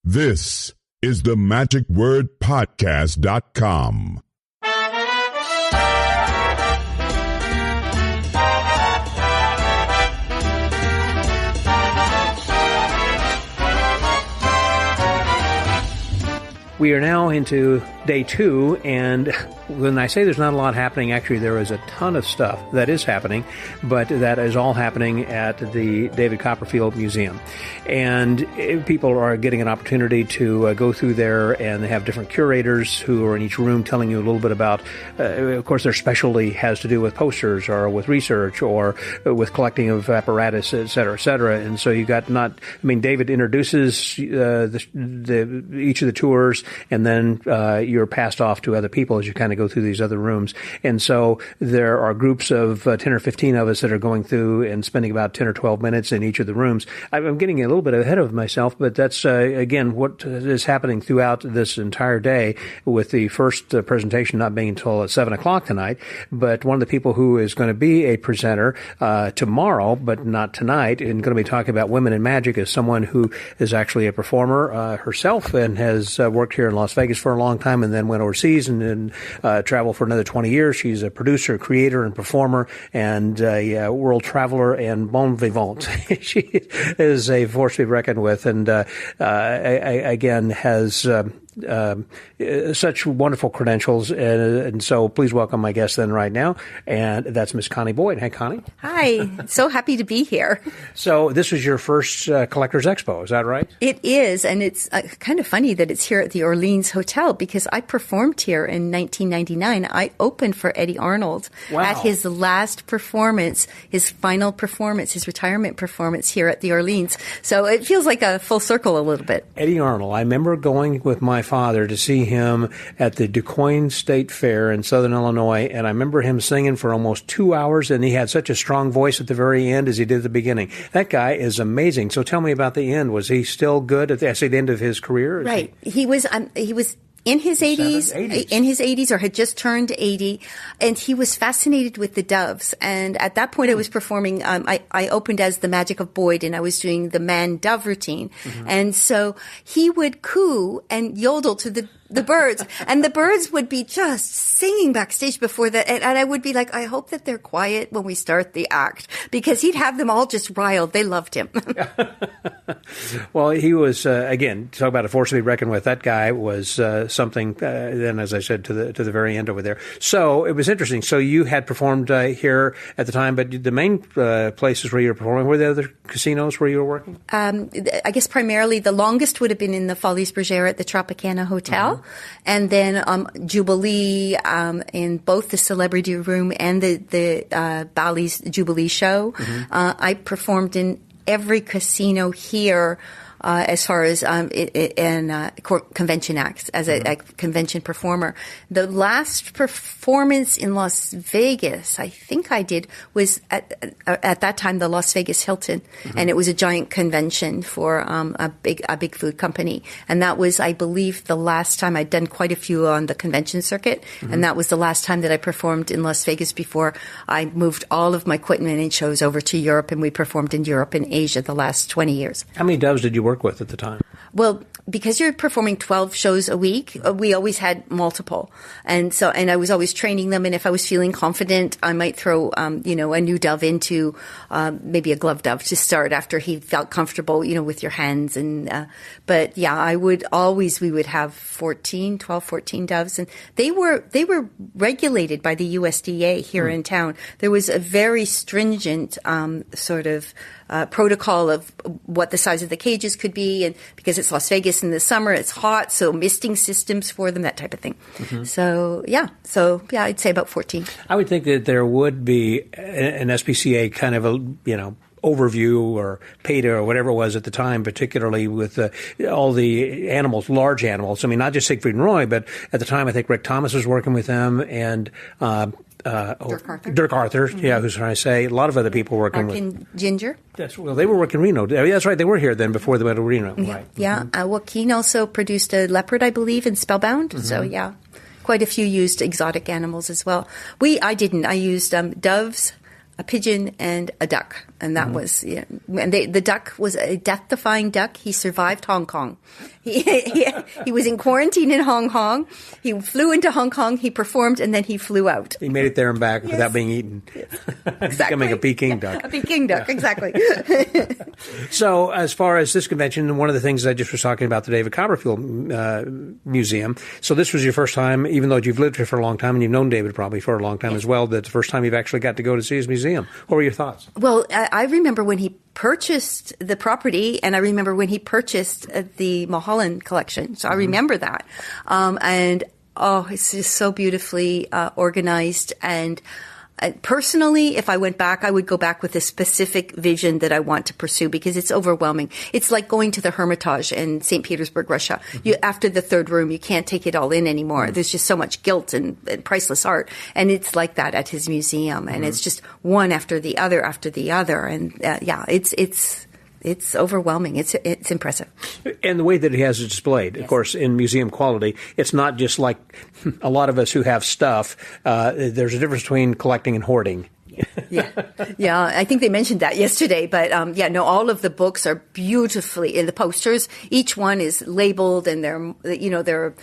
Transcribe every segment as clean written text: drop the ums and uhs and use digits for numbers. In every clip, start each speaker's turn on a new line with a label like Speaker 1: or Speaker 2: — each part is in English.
Speaker 1: This is the MagicWordPodcast.com.
Speaker 2: We are now into day 2, and when I say there's not a lot happening, actually there is a ton of stuff that is happening, but that is all happening at the David Copperfield Museum. And people are getting an opportunity to go through there, and they have different curators who are in each room telling you a little bit about, of course, their specialty has to do with posters or with research or with collecting of apparatus, et cetera, et cetera. And so you got David introduces each of the tours, and then you're passed off to other people as you kind of go through these other rooms. And so there are groups of 10 or 15 of us that are going through and spending about 10 or 12 minutes in each of the rooms. I'm getting a little bit ahead of myself, but that's, again, what is happening throughout this entire day, with the first presentation not being until at 7 o'clock tonight. But one of the people who is going to be a presenter tomorrow, but not tonight, and going to be talking about women in magic, is someone who is actually a performer herself and has worked here in Las Vegas for a long time, and then went overseas and then traveled for another 20 years. She's a producer, creator, and performer, and a world traveler and bon vivant. She is a force to be reckoned with, and again has such wonderful credentials, and so please welcome my guest then right now, and that's Miss Connie Boyd. Hey, Connie.
Speaker 3: Hi. So happy to be here.
Speaker 2: So this was your first Collector's Expo, is that right?
Speaker 3: It is, and it's kind of funny that it's here at the Orleans Hotel, because I performed here in 1999. I opened for Eddie Arnold at his last performance, his final performance, his retirement performance here at the Orleans. So it feels like a full circle a little bit.
Speaker 2: Eddie Arnold, I remember going with my father to see him at the DuQuoin State Fair in Southern Illinois, and I remember him singing for almost 2 hours, and he had such a strong voice at the very end as he did at the beginning. That guy is amazing. So tell me about the end. Was he still good at the end of his career?
Speaker 3: Right. He was in his 80s, or had just turned 80, and he was fascinated with the doves. And at that point, I was performing. I opened as the Magic of Boyd, and I was doing the man-dove routine. Mm-hmm. And so he would coo and yodel to the birds, and the birds would be just singing backstage before that, and I would be like, I hope that they're quiet when we start the act, because he'd have them all just riled. They loved him.
Speaker 2: Well, he was, again, talk about a force to be reckoned with. That guy was something, then, as I said, to the very end over there. So it was interesting. So you had performed here at the time, but the main places where you were performing, were there other casinos where you were working?
Speaker 3: I guess primarily the longest would have been in the Folies Bergère at the Tropicana Hotel. Mm-hmm. And then Jubilee, in both the Celebrity Room and the Bally's Jubilee Show. Mm-hmm. I performed in every casino here, as far as in convention acts, as a convention performer. The last performance in Las Vegas, I think I did, was at that time the Las Vegas Hilton, mm-hmm. and it was a giant convention for a big food company, and that was, I believe, the last time. I'd done quite a few on the convention circuit, mm-hmm. and that was the last time that I performed in Las Vegas before I moved all of my equipment and shows over to Europe, and we performed in Europe and Asia the last 20 years.
Speaker 2: How many doves did you work with at the time?
Speaker 3: Well, because you're performing 12 shows a week, we always had multiple. And I was always training them. And if I was feeling confident, I might throw, a new dove into, maybe a glove dove to start after he felt comfortable, with your hands. But yeah, we would have 14 doves. And they were regulated by the USDA here in town. There was a very stringent, protocol of what the size of the cages could be, and because it's Las Vegas in the summer, it's hot, so misting systems for them, that type of thing. Mm-hmm. So I'd say about 14. I
Speaker 2: would think that there would be an SPCA kind of overview or PETA or whatever it was at the time, particularly with all the animals, large animals. I mean, not just Siegfried and Roy, but at the time I think Rick Thomas was working with them, and
Speaker 3: Dirk Arthur.
Speaker 2: Mm-hmm. Yeah, who's trying to say a lot of other people working with
Speaker 3: Ginger.
Speaker 2: They were working Reno. That's right. They were here then before they went to Reno.
Speaker 3: Yeah.
Speaker 2: Right.
Speaker 3: Yeah. Mm-hmm. Joaquin also produced a leopard, I believe, in Spellbound. Mm-hmm. So yeah, quite a few used exotic animals as well. I didn't. I used doves, a pigeon, and a duck. And that was, and the duck was a death-defying duck. He survived Hong Kong. He was in quarantine in Hong Kong. He flew into Hong Kong, he performed, and then he flew out.
Speaker 2: He made it there and back without being eaten.
Speaker 3: Yes. Exactly.
Speaker 2: Becoming a Peking duck.
Speaker 3: A Peking duck, exactly.
Speaker 2: So as far as this convention, one of the things I just was talking about the David Copperfield Museum. So this was your first time, even though you've lived here for a long time and you've known David probably for a long time as well, that's the first time you've actually got to go to see his museum. What were your thoughts?
Speaker 3: Well, I remember when he purchased the property, and I remember when he purchased the Mulholland collection. So I remember that. It's just so beautifully organized. And personally, if I went back, I would go back with a specific vision that I want to pursue because it's overwhelming. It's like going to the Hermitage in St. Petersburg, Russia. After the third room, you can't take it all in anymore. There's just so much guilt and priceless art. And it's like that at his museum. And it's just one after the other after the other. And it's overwhelming. It's impressive.
Speaker 2: And the way that he has it displayed, of course, in museum quality, it's not just like a lot of us who have stuff. There's a difference between collecting and hoarding.
Speaker 3: Yeah. I think they mentioned that yesterday. But all of the books are beautifully in the posters. Each one is labeled, and they're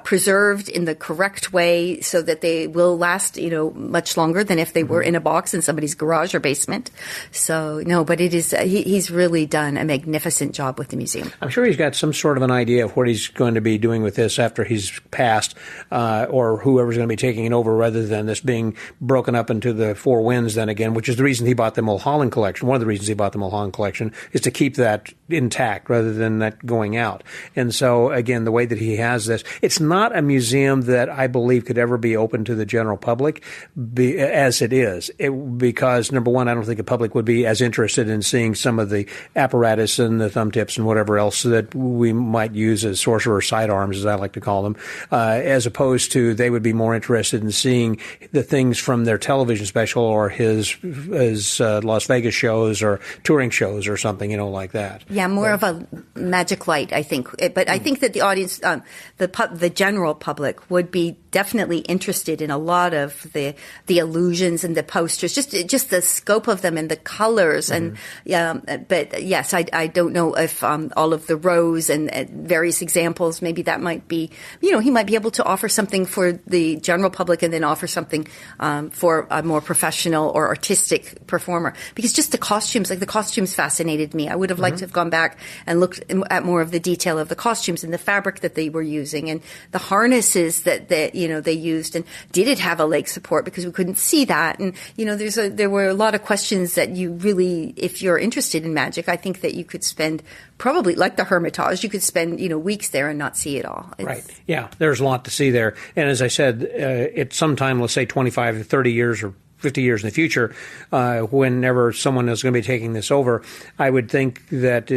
Speaker 3: preserved in the correct way so that they will last, much longer than if they were in a box in somebody's garage or basement. So, but it is, he's really done a magnificent job with the museum.
Speaker 2: I'm sure he's got some sort of an idea of what he's going to be doing with this after he's passed, or whoever's going to be taking it over, rather than this being broken up into the four winds then again, which is the reason he bought the Mulholland collection. One of the reasons he bought the Mulholland collection is to keep that intact rather than that going out. And so, again, the way that he has this, it's not a museum that I believe could ever be open to the general public as it is. Because, number one, I don't think the public would be as interested in seeing some of the apparatus and the thumb tips and whatever else that we might use as sorcerer's sidearms, as I like to call them, as opposed to they would be more interested in seeing the things from their television special or his Las Vegas shows or touring shows or something, like that.
Speaker 3: Yeah, more of a magic light, I think. But I think that the audience, the general public would be definitely interested in a lot of the illusions and the posters, just the scope of them and the colors. And but yes, I don't know if all of the rows and various examples, maybe that might be, he might be able to offer something for the general public and then offer something for a more professional or artistic performer. Because just the costumes fascinated me. I would have liked to have gone back and looked at more of the detail of the costumes and the fabric that they were using and the harnesses that they used, and did it have a leg support, because we couldn't see that. And there were a lot of questions that you really, if you're interested in magic, I think that you could spend probably, like the Hermitage, you could spend weeks there and not see it all.
Speaker 2: Right. Yeah, there's a lot to see there. And as I said, at some time, let's say 25 to 30 years or 50 years in the future, whenever someone is going to be taking this over, I would think that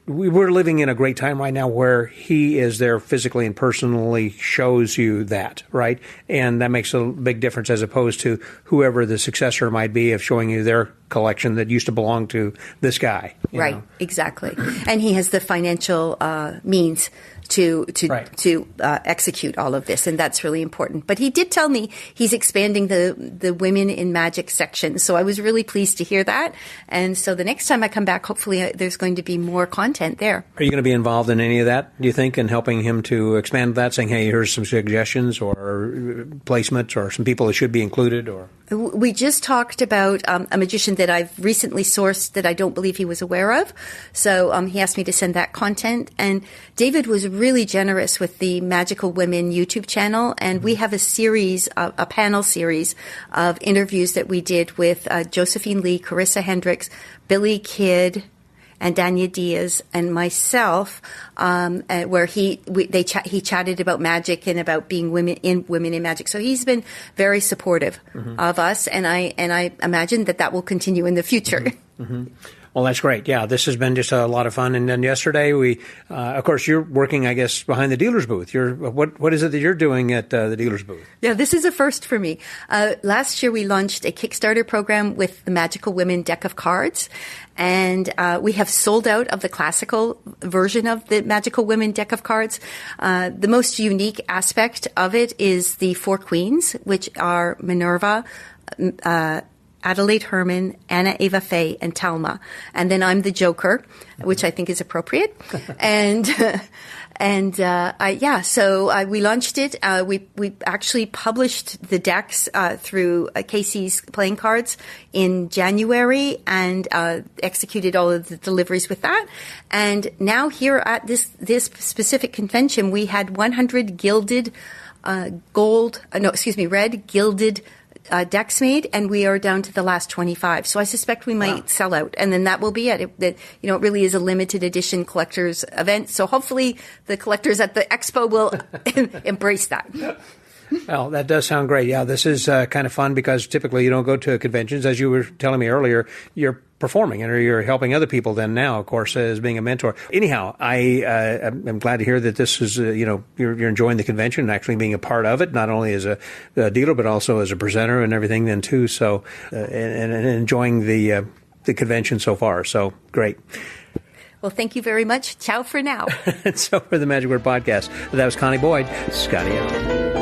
Speaker 2: we're living in a great time right now where he is there physically and personally shows you that, right? And that makes a big difference as opposed to whoever the successor might be of showing you their collection that used to belong to this guy.
Speaker 3: Right, exactly. And he has the financial means to execute all of this, and that's really important. But he did tell me he's expanding the Women in Magic section, so I was really pleased to hear that. And so the next time I come back, hopefully there's going to be more content there. Are
Speaker 2: you going to be involved in any of that, do you think, in helping him to expand that, saying, hey, here's some suggestions or placements or some people that should be included? Or
Speaker 3: we just talked about a magician that I've recently sourced that I don't believe he was aware of. So he asked me to send that content. And David was really generous with the Magical Women YouTube channel. And we have a panel series of interviews that we did with Josephine Lee, Carissa Hendricks, Billy Kidd, and Danya Diaz and myself, where he chatted about magic and about being women in magic. So he's been very supportive of us, and I imagine that will continue in the future.
Speaker 2: Well, that's great. Yeah, this has been just a lot of fun. And then yesterday, we, of course, you're working, I guess, behind the dealer's booth. What is it that you're doing at the dealer's booth?
Speaker 3: Yeah, this is a first for me. Last year, we launched a Kickstarter program with the Magical Women deck of cards. And we have sold out of the classical version of the Magical Women deck of cards. The most unique aspect of it is the four queens, which are Minerva, Adelaide Herman, Anna Eva Faye, and Talma. And then I'm the Joker, which I think is appropriate. So we launched it. We actually published the decks through Casey's Playing Cards in January and executed all of the deliveries with that. And now here at this specific convention, we had 100 gilded red gilded decks made, and we are down to the last 25. So I suspect we might sell out, and then that will be it. It really is a limited edition collectors event. So hopefully the collectors at the expo will embrace that.
Speaker 2: Well, that does sound great. Yeah, this is kind of fun because typically you don't go to conventions. As you were telling me earlier, you're performing and you're helping other people then now, of course, as being a mentor. Anyhow, I am glad to hear that this is, you're enjoying the convention and actually being a part of it, not only as a dealer, but also as a presenter and everything then too. So, and enjoying the convention so far. So great.
Speaker 3: Well, thank you very much. Ciao for now.
Speaker 2: So for the Magic Word Podcast, that was Connie Boyd. Scotty out.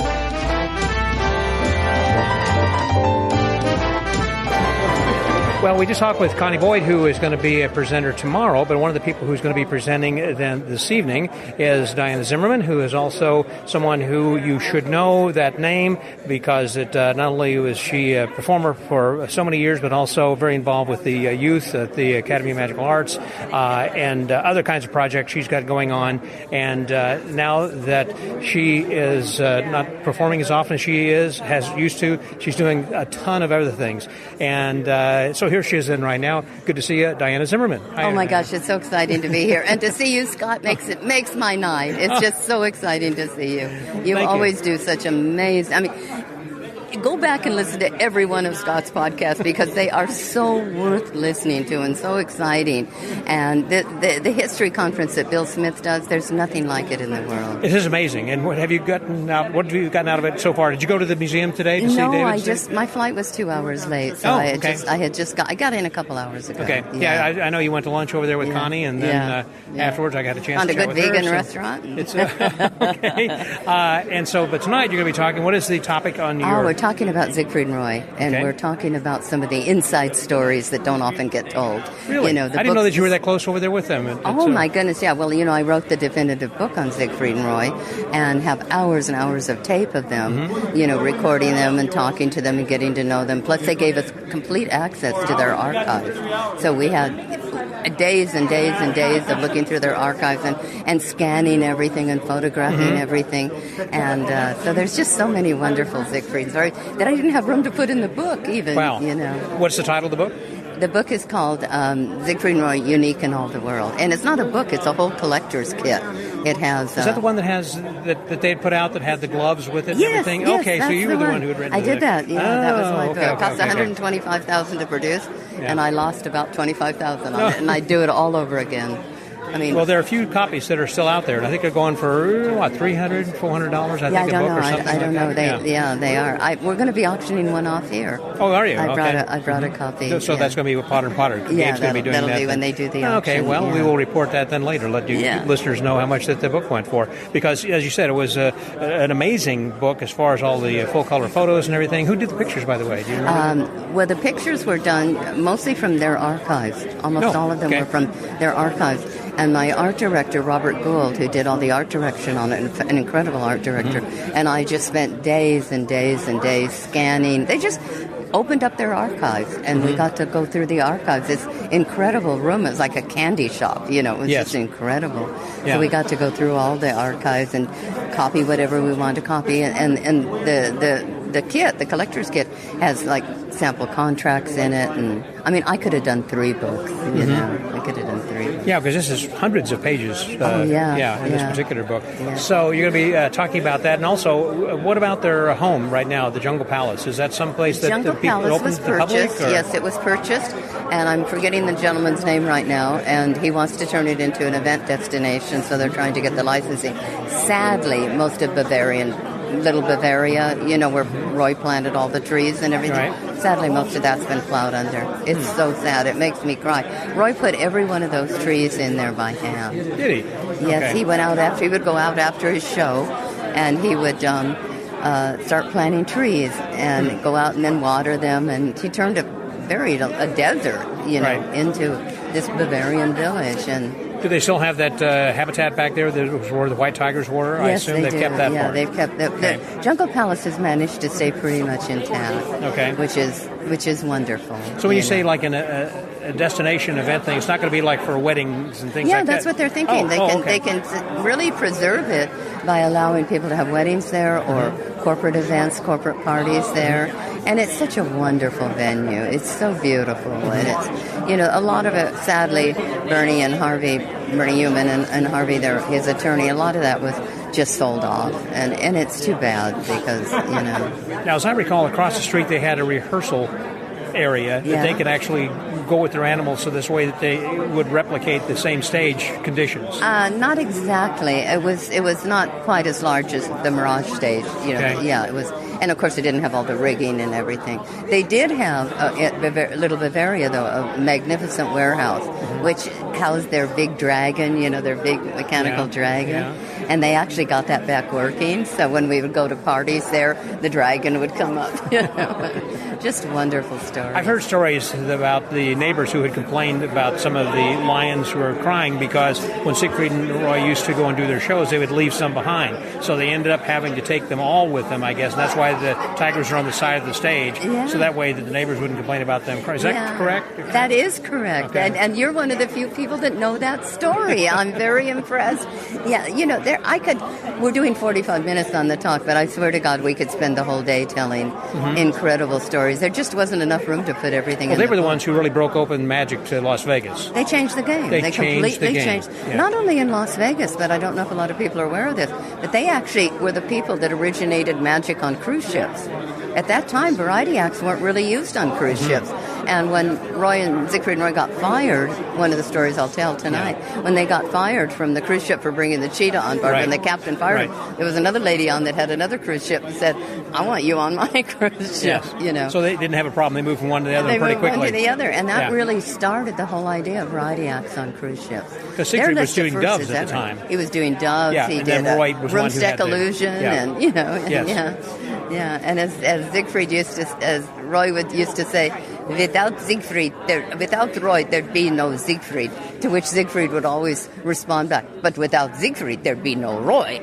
Speaker 2: Well, we just talked with Connie Boyd, who is going to be a presenter tomorrow, but one of the people who's going to be presenting then this evening is Diana Zimmerman, who is also someone who you should know that name because not only was she a performer for so many years, but also very involved with the youth at the Academy of Magical Arts and other kinds of projects she's got going on. And now that she is not performing as often as she has used to, she's doing a ton of other things. And so here she is in right now. Good to see you, Diana Zimmerman. Hi,
Speaker 4: oh my gosh, it's so exciting to be here. And to see you, Scott, makes my night. It's just so exciting to see you. You always do such amazing... go back and listen to every one of Scott's podcasts because they are so worth listening to and so exciting. And the history conference that Bill Smith does, there's nothing like it in the world.
Speaker 2: It is amazing. And what have you gotten out of it so far? Did you go to the museum today to see David?
Speaker 4: No, my flight was 2 hours late, so I got in a couple hours ago.
Speaker 2: Okay. Yeah, I know you went to lunch over there with Connie, and then afterwards I got a chance to chat with her.
Speaker 4: Found a good vegan restaurant.
Speaker 2: It's okay. And so, but tonight you're going to be talking. What is the topic on your?
Speaker 4: We're talking about Siegfried and Roy, and we're talking about some of the inside stories that don't often get told.
Speaker 2: Really? I didn't know that you were that close over there with them.
Speaker 4: My goodness, yeah. Well, I wrote the definitive book on Siegfried and Roy and have hours and hours of tape of them, recording them and talking to them and getting to know them. Plus, they gave us complete access to their archives. So we had days and days and days of looking through their archives and scanning everything and photographing everything. And so there's just so many wonderful Siegfried stories that I didn't have room to put in the book even.
Speaker 2: Wow. What's the title of the book?
Speaker 4: The book is called Siegfried and Roy, Unique in All the World. And it's not a book, it's a whole collector's kit. It has...
Speaker 2: Is that the one that has that they had put out that had the gloves with it and everything?
Speaker 4: Yes,
Speaker 2: okay, so you were the one who had written it.
Speaker 4: I did that. Yeah, that was my book. It cost
Speaker 2: $125,000
Speaker 4: $125,000 to produce, and I lost about $25,000 on it, and I do it all over again.
Speaker 2: Well, there are a few copies that are still out there, and I think they're going for, $300, $400, I
Speaker 4: don't know. They are. We're going to be auctioning one off here.
Speaker 2: Oh, are you?
Speaker 4: I brought a copy.
Speaker 2: So that's going to be with Potter & Potter.
Speaker 4: Yeah,
Speaker 2: going to be doing
Speaker 4: that'll
Speaker 2: that
Speaker 4: be when they do the auction.
Speaker 2: Okay, well, we will report that then later. Let you listeners know how much that the book went for. Because, as you said, it was an amazing book as far as all the full-color photos and everything. Who did the pictures, by the way? Do you remember?
Speaker 4: Well, the pictures were done mostly from their archives. Almost all of them were from their archives. And my art director, Robert Gould, who did all the art direction on it, an incredible art director, and I just spent days and days and days scanning. They just opened up their archives, and we got to go through the archives. It's incredible room. It's like a candy shop, It was just incredible. Yeah. So we got to go through all the archives and copy whatever we wanted to copy. And the kit, the collector's kit, has like sample contracts in it, and I could have done 3 books. I could have done 3 books.
Speaker 2: Yeah, because this is hundreds of pages. In this particular book. Yeah. So you're going to be talking about that, and also, what about their home right now, the Jungle Palace? Is that someplace that
Speaker 4: Jungle
Speaker 2: people
Speaker 4: Palace
Speaker 2: open
Speaker 4: was
Speaker 2: to the public?
Speaker 4: Purchased. Yes, it was purchased, and I'm forgetting the gentleman's name right now, and he wants to turn it into an event destination, so they're trying to get the licensing. Sadly, most of Little Bavaria, where Roy planted all the trees and everything. Right. Sadly, most of that's been plowed under. It's so sad. It makes me cry. Roy put every one of those trees in there by hand.
Speaker 2: Did he?
Speaker 4: Yes, he went out after. He would go out after his show, and he would start planting trees and go out and then water them. And he turned buried a desert, into this Bavarian village. And
Speaker 2: do they still have that habitat back there that was where the white tigers were? I assume they've kept that part.
Speaker 4: They've kept that.
Speaker 2: Okay.
Speaker 4: The Jungle Palace has managed to stay pretty much intact.
Speaker 2: Okay.
Speaker 4: Which is wonderful.
Speaker 2: So when you say like a destination event thing, it's not going to be like for weddings and things like that?
Speaker 4: Yeah, that's what they're thinking. They can really preserve it by allowing people to have weddings there or corporate events, corporate parties there. And it's such a wonderful venue. It's so beautiful. And it's, a lot of it, sadly, Bernie Human and Harvey, his attorney, a lot of that was just sold off. And it's too bad because,
Speaker 2: Now, as I recall, across the street they had a rehearsal area that they could actually go with their animals so this way that they would replicate the same stage conditions.
Speaker 4: Not exactly. It was not quite as large as the Mirage stage. Yeah, it was. And of course, it didn't have all the rigging and everything. They did have at Little Bavaria, though, a magnificent warehouse, which housed their big dragon, their big mechanical dragon. Yeah. And they actually got that back working. So when we would go to parties there, the dragon would come up. Just wonderful story.
Speaker 2: I've heard stories about the neighbors who had complained about some of the lions who were crying because when Siegfried and Roy used to go and do their shows, they would leave some behind. So they ended up having to take them all with them, I guess. And that's why the tigers are on the side of the stage. Yeah. So that way that the neighbors wouldn't complain about them crying. Is that correct?
Speaker 4: That is correct. Okay. And you're one of the few people that know that story. I'm very impressed. Yeah, we're doing 45 minutes on the talk, but I swear to God we could spend the whole day telling incredible stories. There just wasn't enough room to put everything in.
Speaker 2: They were the ones who really broke open Magic to Las Vegas.
Speaker 4: They changed the game. They completely changed.
Speaker 2: Yeah.
Speaker 4: Not only in Las Vegas, but I don't know if a lot of people are aware of this, but they actually were the people that originated Magic on cruise ships. At that time, variety acts weren't really used on cruise ships. And when Roy and Siegfried and Roy got fired, one of the stories I'll tell tonight, when they got fired from the cruise ship for bringing the cheetah on board, when the captain fired them, there was another lady on that had another cruise ship and said, I want you on my cruise ship.
Speaker 2: Yes. So they didn't have a problem. They moved from one to the other pretty quickly.
Speaker 4: They moved one to the other. And that really started the whole idea of variety acts on cruise ships.
Speaker 2: Because Siegfried was doing doves at the time.
Speaker 4: He was doing doves.
Speaker 2: Yeah,
Speaker 4: he
Speaker 2: and
Speaker 4: did
Speaker 2: then Roy was
Speaker 4: Broomstick Illusion. And,
Speaker 2: Yes.
Speaker 4: And as Siegfried as Roy used to say, without Roy, there'd be no Siegfried. To which Siegfried would always respond back, but without Siegfried, there'd be no Roy.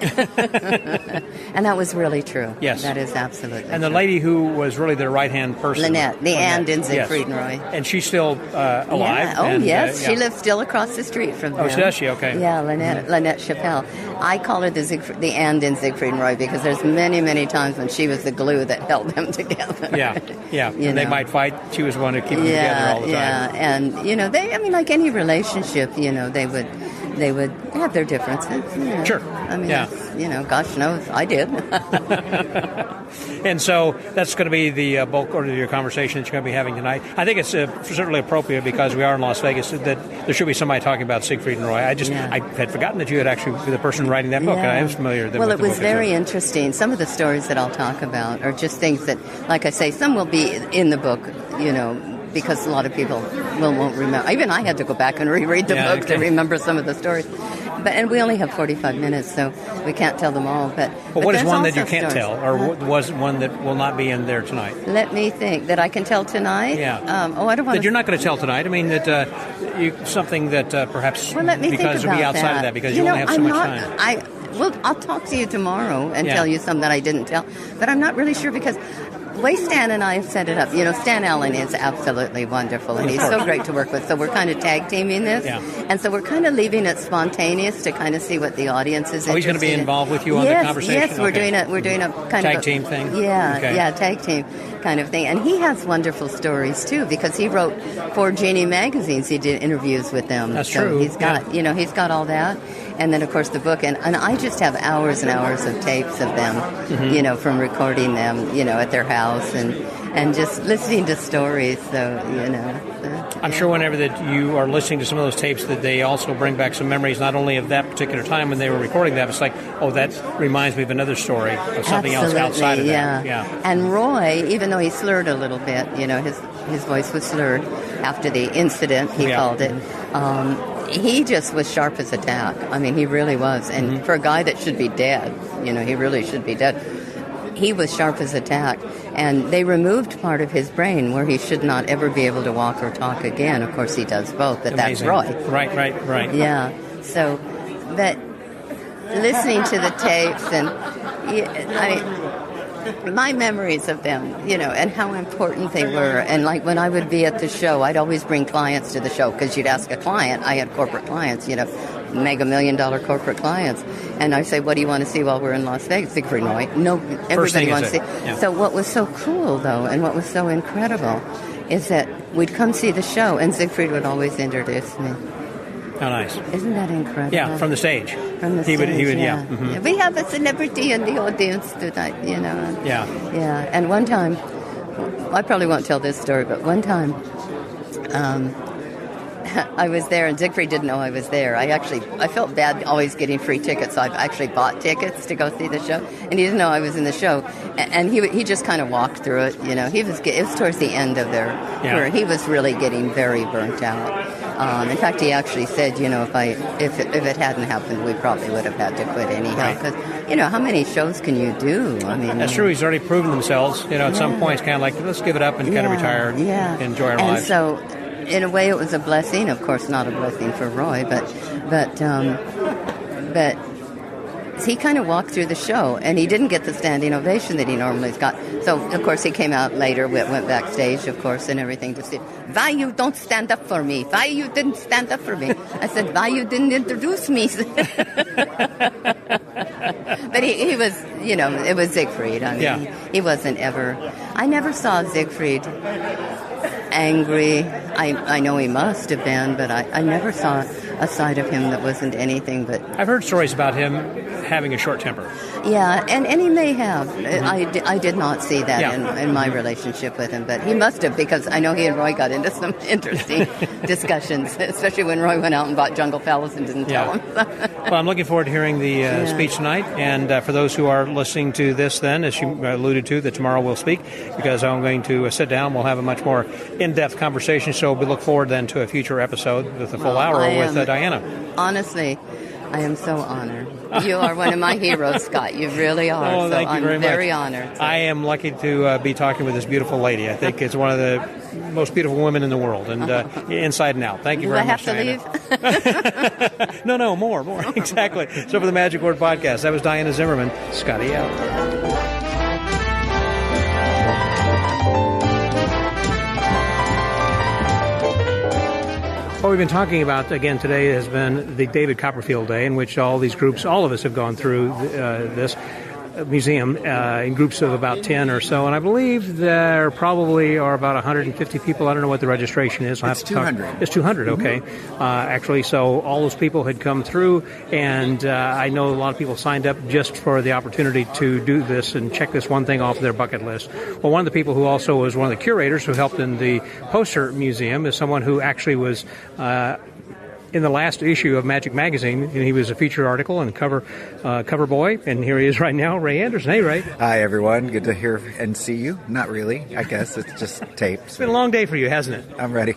Speaker 4: And that was really true.
Speaker 2: Yes.
Speaker 4: That is absolutely
Speaker 2: And the
Speaker 4: true.
Speaker 2: lady who was really their right-hand person.
Speaker 4: Lynette, and in Siegfried and Roy.
Speaker 2: And she's still alive?
Speaker 4: Yeah. Oh, yes. She lives still across the street from them.
Speaker 2: Oh, does she? Okay.
Speaker 4: Yeah, Lynette Chappelle. I call her the and in Siegfried and Roy because there's many, many times when she was the glue that held them together.
Speaker 2: Yeah. And they might fight. She was one to keep them together all the time.
Speaker 4: Yeah, and like any relationship, they would have their differences.
Speaker 2: Sure.
Speaker 4: I mean, gosh knows, I did.
Speaker 2: And so that's going to be the bulk of your conversation that you're going to be having tonight. I think it's certainly appropriate because we are in Las Vegas that there should be somebody talking about Siegfried and Roy. I had forgotten that you had actually been the person writing that book, and I am familiar with the book.
Speaker 4: Well, it was very interesting. Some of the stories that I'll talk about are just things that, like I say, some will be in the book, because a lot of people won't remember. Even I had to go back and reread the book to remember some of the stories. And we only have 45 minutes, so we can't tell them all. But
Speaker 2: what is one that you can't tell, or was one that will not be in there tonight?
Speaker 4: Let me think. That I can tell tonight?
Speaker 2: Yeah.
Speaker 4: I don't want
Speaker 2: that you're not going to tell tonight. I mean, that something that perhaps
Speaker 4: let me
Speaker 2: because
Speaker 4: think about
Speaker 2: be outside
Speaker 4: that.
Speaker 2: of that because you only have so much time.
Speaker 4: I'll talk to you tomorrow and tell you something that I didn't tell. But I'm not really sure because the way Stan and I have set it up, Stan Allen is absolutely wonderful, and he's so great to work with. So we're kind of tag teaming this, and so we're kind of leaving it spontaneous to kind of see what the audience is.
Speaker 2: He's going to be involved with you on the conversation.
Speaker 4: Yes, we're doing a kind
Speaker 2: tag
Speaker 4: of
Speaker 2: team thing.
Speaker 4: Yeah, tag team kind of thing, and he has wonderful stories too because he wrote for Genie magazines. He did interviews with them.
Speaker 2: That's true.
Speaker 4: He's got he's got all that. And then, of course, the book. And I just have hours and hours of tapes of them, from recording them, at their house and just listening to stories. So,
Speaker 2: I'm sure whenever that you are listening to some of those tapes that they also bring back some memories, not only of that particular time when they were recording that, but it's like, that reminds me of another story of something else outside of that. Yeah.
Speaker 4: And Roy, even though he slurred a little bit, his voice was slurred after the incident, he called it. He just was sharp as a tack. I mean, he really was. And for a guy that should be dead, he really should be dead. he was sharp as a tack, and they removed part of his brain where he should not ever be able to walk or talk again. Of course, he does both, but
Speaker 2: Amazing.
Speaker 4: that's Roy.
Speaker 2: Right.
Speaker 4: Yeah. So, but listening to the tapes and my memories of them, and how important they were. And like when I would be at the show, I'd always bring clients to the show because you'd ask a client. I had corporate clients, mega $1 million corporate clients. And I say, what do you want to see while we're in Las Vegas? Siegfried and Roy. No, everybody wants to see.
Speaker 2: Yeah.
Speaker 4: So what was so cool, though, and what was so incredible is that we'd come see the show, and Siegfried would always introduce me.
Speaker 2: How nice.
Speaker 4: Isn't that incredible?
Speaker 2: Yeah, from the stage.
Speaker 4: From the stage,
Speaker 2: He would,
Speaker 4: yeah.
Speaker 2: Mm-hmm.
Speaker 4: We have a celebrity in the audience tonight,
Speaker 2: Yeah.
Speaker 4: Yeah, and one time, I probably won't tell this story, but one time, I was there, and Siegfried didn't know I was there. I felt bad always getting free tickets, so I actually bought tickets to go see the show, and he didn't know I was in the show. And he just kind of walked through it. It was towards the end of their tour. He was really getting very burnt out. In fact, he actually said, if it hadn't happened, we probably would have had to quit anyhow. Because, how many shows can you do? I mean,
Speaker 2: that's true. He's already proven themselves. At some point, it's kind of like, let's give it up and kind of retire and enjoy our lives.
Speaker 4: And so, in a way, it was a blessing. Of course, not a blessing for Roy, but he kind of walked through the show, and he didn't get the standing ovation that he normally got. So, of course, he came out later, went backstage, of course, and everything to see. Why you don't stand up for me? Why you didn't stand up for me? I said, why you didn't introduce me? But he was, it was Siegfried. I mean, he wasn't ever. I never saw Siegfried angry. I know he must have been, but I never saw a side of him that wasn't anything but...
Speaker 2: I've heard stories about him having a short temper.
Speaker 4: Yeah, and he may have. I did not see that in my relationship with him, but he must have, because I know he and Roy got into some interesting discussions, especially when Roy went out and bought Jungle Palace and didn't tell him.
Speaker 2: Well, I'm looking forward to hearing the speech tonight, and for those who are listening to this then, as you alluded to, that tomorrow we'll speak, because I'm going to sit down, we'll have a much more in-depth conversation, so we look forward then to a future episode with a full hour with Diana.
Speaker 4: Honestly, I am so honored. You are one of my heroes, Scott. You really are.
Speaker 2: Oh, thank you very much.
Speaker 4: I'm very honored.
Speaker 2: I am lucky to be talking with this beautiful lady. I think it's one of the most beautiful women in the world, and inside and out. Thank you very much, Diana.
Speaker 4: Do I have to leave?
Speaker 2: No, more. Exactly. So for the Magic Word Podcast, that was Diana Zimmerman. Scotty out. What we've been talking about, again, today has been the David Copperfield Day, in which all these groups, all of us have gone through this museum in groups of about 10 or so, and I believe there probably are about 150 people. I don't know what the registration is.
Speaker 5: It's 200.
Speaker 2: It's 200, okay. Actually, so all those people had come through, and I know a lot of people signed up just for the opportunity to do this and check this one thing off their bucket list. Well, one of the people who also was one of the curators who helped in the poster museum is someone who actually was in the last issue of Magic Magazine, and he was a featured article and cover boy, and here he is right now, Ray Anderson. Hey, Ray.
Speaker 5: Hi, everyone. Good to hear and see you. Not really, I guess. It's just tape.
Speaker 2: It's been a long day for you, hasn't it?
Speaker 5: I'm ready.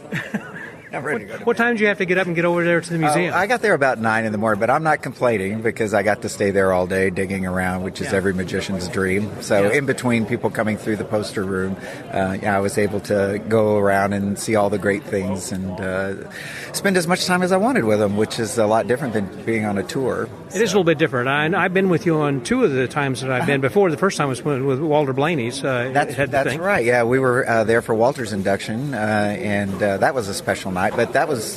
Speaker 5: I'm ready to go to
Speaker 2: What
Speaker 5: bed.
Speaker 2: time did you have to get up and get over there to the museum?
Speaker 5: I got there about 9 in the morning, but I'm not complaining because I got to stay there all day digging around, which is every magician's dream. So in between people coming through the poster room, I was able to go around and see all the great things and spend as much time as I wanted with them, which is a lot different than being on a tour.
Speaker 2: It is a little bit different. I've been with you on 2 of the times that I've been before. The first time was with Walter Blaney's.
Speaker 5: That's right. Yeah, we were there for Walter's induction, and that was a special night. But that was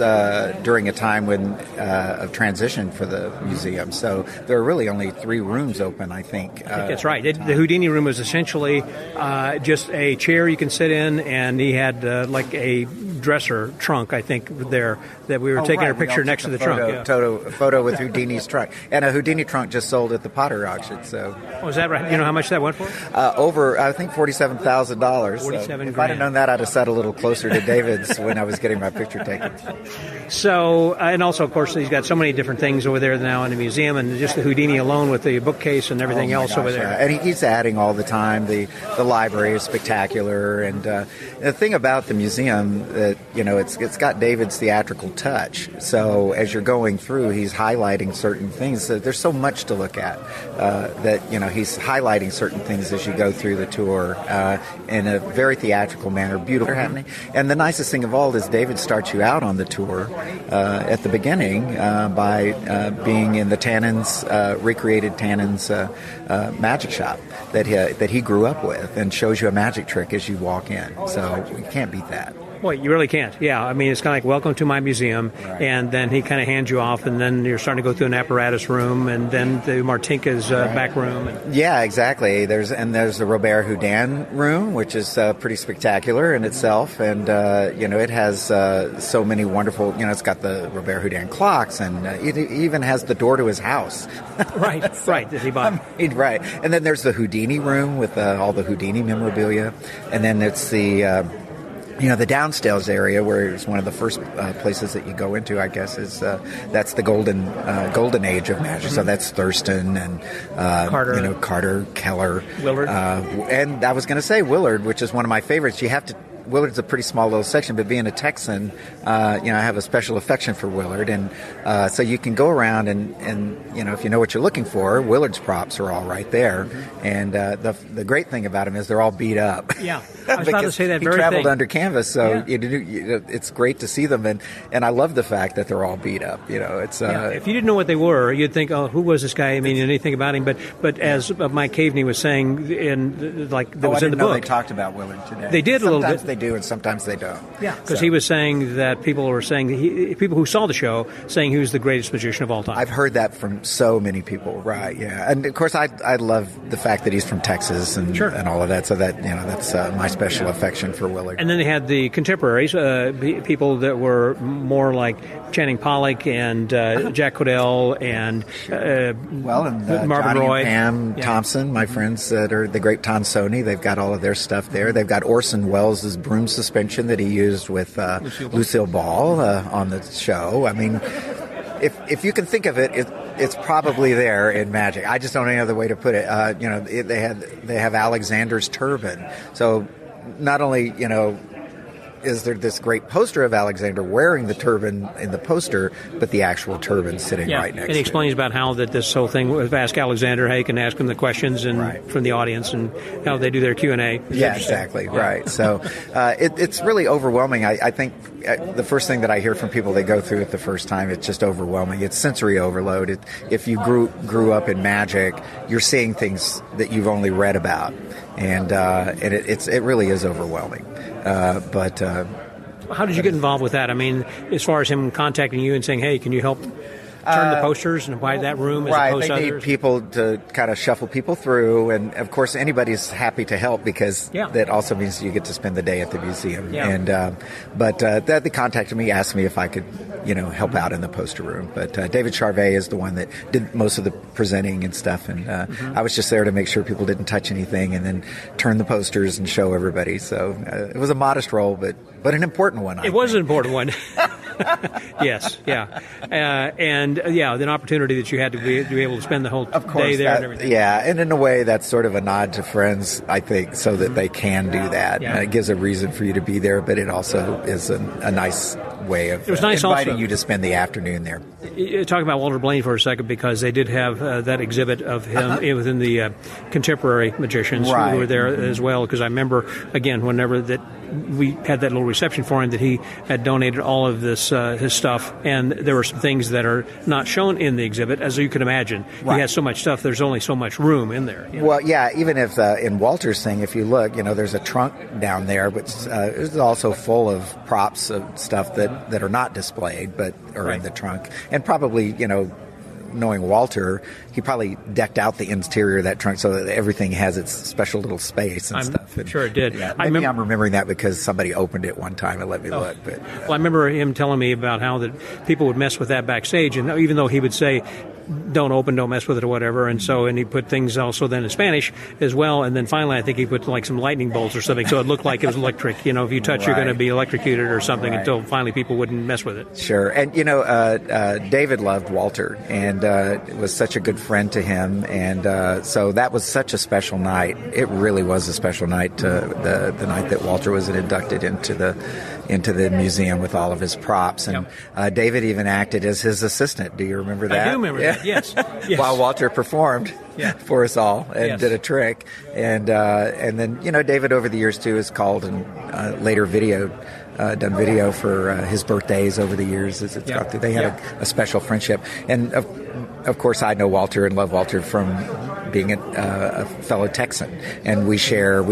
Speaker 5: during a time when of transition for the museum. So there are really only 3 rooms open, I think.
Speaker 2: I think that's right. The Houdini room was essentially just a chair you can sit in, and he had like a dresser trunk, I think, there that we were taking a picture next to the trunk.
Speaker 5: A photo with Houdini's trunk. And a Houdini trunk just sold at the Potter auction. So.
Speaker 2: Oh, is that right? You know how much that went for?
Speaker 5: Over, I think, $47,000.
Speaker 2: $47,000.
Speaker 5: If I'd have known that, I'd have sat a little closer to David's when I was getting my picture taken.
Speaker 2: So, and also, of course, he's got so many different things over there now in the museum, and just the Houdini alone with the bookcase and everything else over there.
Speaker 5: And he's adding all the time. The library is spectacular. And the thing about the museum that, it's got David's theatrical touch. So as you're going through, he's highlighting certain things. So there's so much to look at that, he's highlighting certain things as you go through the tour in a very theatrical manner, beautiful happening. And the nicest thing of all is David starts you out on the tour at the beginning by being in the Tannen's, recreated Tannen's magic shop that he grew up with, and shows you a magic trick as you walk in. So you can't beat that.
Speaker 2: Boy, you really can't. Yeah, I mean, it's kind of like, welcome to my museum,
Speaker 5: right.
Speaker 2: And then he kind of hands you off, and then you're starting to go through an apparatus room, and then the Martinka's back room.
Speaker 5: Yeah, exactly. There's the Robert Houdin room, which is pretty spectacular in itself, and it has so many wonderful. It's got the Robert Houdin clocks, and it even has the door to his house.
Speaker 2: Right, right. That he bought.
Speaker 5: Right, and then there's the Houdini room with all the Houdini memorabilia, and then it's the. The downstairs area, where it's one of the first places that you go into, I guess, is that's the golden age of magic. So that's Thurston and Carter, Keller,
Speaker 2: Willard,
Speaker 5: and I was going to say Willard, which is one of my favorites. Willard's a pretty small little section, but being a Texan, I have a special affection for Willard, and so you can go around and if you know what you're looking for, Willard's props are all right there, and the great thing about them is they're all beat up.
Speaker 2: Yeah, I was about to say that.
Speaker 5: He traveled under canvas, so it's great to see them, and I love the fact that they're all beat up. It's
Speaker 2: if you didn't know what they were, you'd think, oh, who was this guy? I mean, anything about him? But as Mike Caveney was saying, was in the
Speaker 5: book, they talked about Willard today.
Speaker 2: They did a little bit.
Speaker 5: They do, and sometimes they don't.
Speaker 2: Yeah, because he was saying that people who saw the show saying he was the greatest magician of all time.
Speaker 5: I've heard that from so many people. Right? Yeah, and of course I love the fact that he's from Texas and all of that. So that that's my special affection for Willard.
Speaker 2: And then they had the contemporaries, people that were more like Channing Pollock and Jack Codell and Marvin
Speaker 5: Johnny
Speaker 2: Roy,
Speaker 5: and Pam Thompson, my friends that are the great Tonsoni. They've got all of their stuff there. They've got Orson Welles' broom suspension that he used with Lucille Ball on the show. I mean, if you can think of it, it's probably there in magic. I just don't know any other way to put it. They have Alexander's turban. So not only is there this great poster of Alexander wearing the turban in the poster, but the actual turban sitting right next to it.
Speaker 2: And he explains about how that this whole thing with Ask Alexander, how you can ask him the questions from the audience and how they do their Q&A.
Speaker 5: Yeah, exactly. Yeah. Right. So it's really overwhelming. I think the first thing that I hear from people that go through it the first time, it's just overwhelming. It's sensory overload. If you grew up in magic, you're seeing things that you've only read about, and it really is overwhelming. But
Speaker 2: how did you get involved with that? I mean, as far as him contacting you and saying, "Hey, can you help turn the posters and buy that room as opposed to others?"
Speaker 5: They need people to kind of shuffle people through, and of course anybody's happy to help because that also means you get to spend the day at the museum.
Speaker 2: Yeah.
Speaker 5: And they contacted me, asked me if I could help out in the poster room. But David Charvet is the one that did most of the presenting and stuff, and I was just there to make sure people didn't touch anything and then turn the posters and show everybody. So it was a modest role, but an important one.
Speaker 2: It was an important one. Yes, yeah. The opportunity that you had to be able to spend the whole day there and everything.
Speaker 5: Yeah, and in a way, that's sort of a nod to friends, I think, so that they can do that.
Speaker 2: Yeah.
Speaker 5: It gives a reason for you to be there, but it also is a nice way of inviting you to spend the afternoon there.
Speaker 2: Talk about Walter Blaine for a second, because they did have that exhibit of him within the contemporary magicians who were there as well, because I remember, again, whenever that we had that little reception for him, that he had donated all of this his stuff, and there were some things that are not shown in the exhibit, as you can imagine. He has so much stuff, there's only so much room in there.
Speaker 5: Well, yeah, even if in Walter's thing, if you look, there's a trunk down there, but it's also full of props of stuff that are not displayed, but are in the trunk. And probably, knowing Walter, he probably decked out the interior of that trunk so that everything has its special little space and stuff.
Speaker 2: I'm sure it did.
Speaker 5: Yeah, I'm remembering that because somebody opened it one time and let me look. But
Speaker 2: well, I remember him telling me about how that people would mess with that backstage, and even though he would say, don't open, don't mess with it or whatever. And so, and he put things also then in Spanish as well. And then finally, I think he put like some lightning bolts or something, so it looked like it was electric. You know, if you touch, you're going to be electrocuted or something, until finally people wouldn't mess with it.
Speaker 5: Sure. And, David loved Walter and was such a good friend to him. And so that was such a special night. It really was a special night, the night that Walter was inducted into the museum with all of his props. And David even acted as his assistant. Do you remember that?
Speaker 2: I do remember that, yes.
Speaker 5: While Walter performed for us all and did a trick. And then, David over the years, too, has called and later done video for his birthdays over the years as it's gone through. They had a special friendship. And, of course, I know Walter and love Walter from being a fellow Texan. And we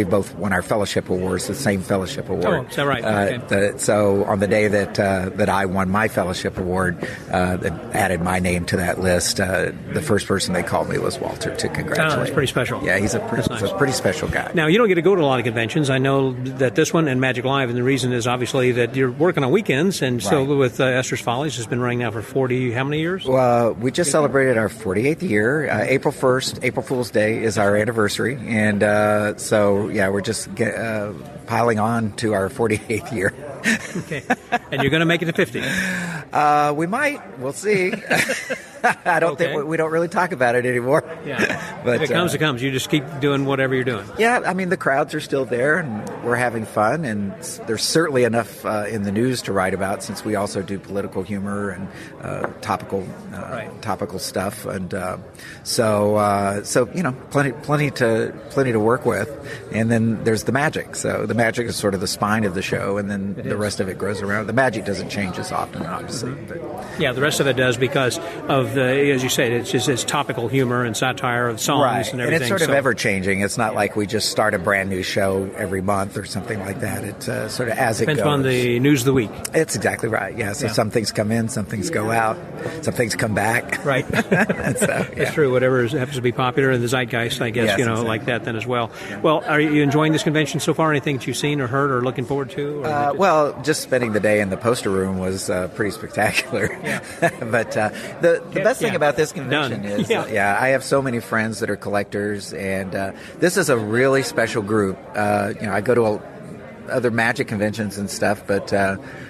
Speaker 5: both won our fellowship awards, the same fellowship award.
Speaker 2: Oh, is that right?
Speaker 5: So on the day that I won my fellowship award, that added my name to that list, the first person they called me was Walter to congratulate.
Speaker 2: Oh, that's pretty special.
Speaker 5: Yeah, he's a pretty special guy.
Speaker 2: Now, you don't get to go to a lot of conventions. I know that this one and Magic Live, and the reason is obviously that you're working on weekends, and so with Esther's Follies has been running now for 40, how many years?
Speaker 5: Well, we just celebrated our 48th year. April 1st, April Fool's Day, is our anniversary, and we're just piling on to our 48th year.
Speaker 2: Okay, and you're going to make it to 50?
Speaker 5: We might. We'll see. I don't think we don't really talk about it anymore.
Speaker 2: Yeah,
Speaker 5: but
Speaker 2: if it comes, it comes. You just keep doing whatever you're doing.
Speaker 5: Yeah, I mean, the crowds are still there, and we're having fun, and there's certainly enough in the news to write about, since we also do political humor and topical stuff, and plenty to work with. And then there's the magic. So the magic is sort of the spine of the show, and then the rest of it grows around. The magic doesn't change as often, obviously. But.
Speaker 2: Yeah, the rest of it does, because of as you said, it's topical humor and satire of songs and everything.
Speaker 5: And it's sort of ever-changing. It's not like we just start a brand new show every month or something like that. It's sort of as it goes.
Speaker 2: Depends on the news of the week.
Speaker 5: It's exactly right, So some things come in, some things go out, some things come back.
Speaker 2: Right. It's true. Whatever happens to be popular in the zeitgeist, I guess,
Speaker 5: exactly.
Speaker 2: Like that then as well. Yeah. Well, are you enjoying this convention so far? Anything that you've seen or heard or looking forward to?
Speaker 5: Well, just spending the day in the poster room was pretty spectacular. Yeah. But the best thing about this convention is, I have so many friends that are collectors, and this is a really special group. I go to other magic conventions and stuff, but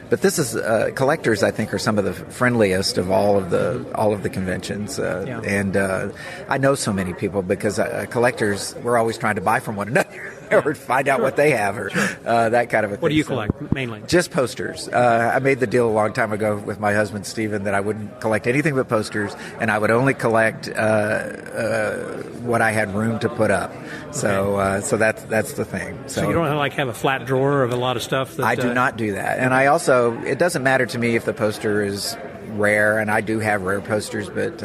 Speaker 5: this is collectors. I think are some of the friendliest of all of the conventions, and I know so many people because collectors, we're always trying to buy from one another. Or find out what they have, or that kind of a thing.
Speaker 2: What do you collect, mainly?
Speaker 5: Just posters. I made the deal a long time ago with my husband, Stephen, that I wouldn't collect anything but posters, and I would only collect what I had room to put up. So that's the thing.
Speaker 2: So you don't have a flat drawer of a lot of stuff?
Speaker 5: I do not do that. And I also, it doesn't matter to me if the poster is rare, and I do have rare posters, but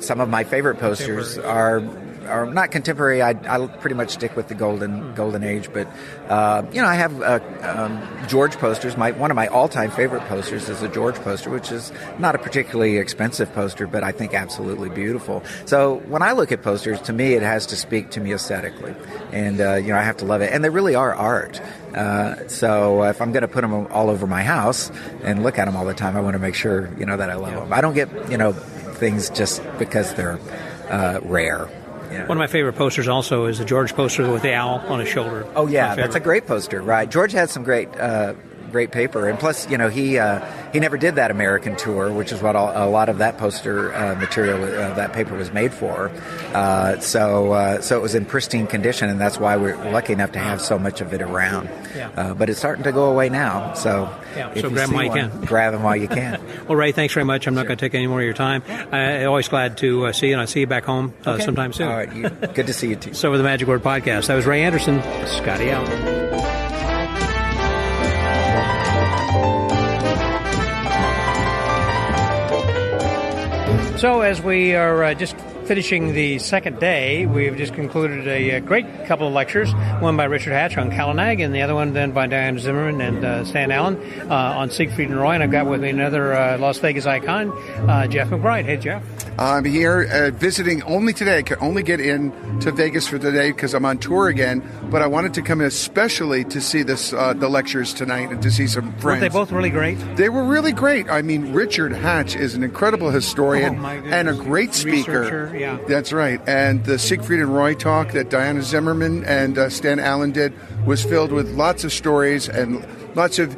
Speaker 5: some of my favorite posters are not contemporary. I pretty much stick with the golden age, but I have George posters. One of my all-time favorite posters is a George poster, which is not a particularly expensive poster, but I think absolutely beautiful. So when I look at posters, to me, it has to speak to me aesthetically, and I have to love it. And they really are art. So if I'm going to put them all over my house and look at them all the time, I want to make sure that I love them. I don't get things just because they're rare. Yeah.
Speaker 2: One of my favorite posters also is the George poster with the owl on his shoulder.
Speaker 5: Oh, yeah, that's a great poster, right. George had some great paper, and plus, he never did that American tour, which is what a lot of that poster material, that paper was made for. So it was in pristine condition, and that's why we're lucky enough to have so much of it around. Yeah. But it's starting to go away now, so if
Speaker 2: so
Speaker 5: you
Speaker 2: grab them while you can.
Speaker 5: Grab them while you can.
Speaker 2: Well, Ray, thanks very much. I'm not going to take any more of your time. I'm always glad to see you, and I'll see you back home sometime soon.
Speaker 5: All right, good to see you too.
Speaker 2: So with the Magic Word Podcast, that was Ray Anderson. Scotty out. So as we are just finishing the second day, we've just concluded a great couple of lectures, one by Richard Hatch on Kalanag, and the other one then by Diane Zimmerman and Stan Allen on Siegfried and Roy. And I've got with me another Las Vegas icon, Jeff McBride. Hey, Jeff.
Speaker 6: I'm here visiting only today. I can only get in to Vegas for today because I'm on tour again. But I wanted to come in especially to see the lectures tonight and to see some friends.
Speaker 2: Weren't they both really great?
Speaker 6: They were really great. I mean, Richard Hatch is an incredible historian and a great speaker.
Speaker 2: Researcher, yeah.
Speaker 6: That's right. And the Siegfried and Roy talk that Diana Zimmerman and Stan Allen did was filled with lots of stories and lots of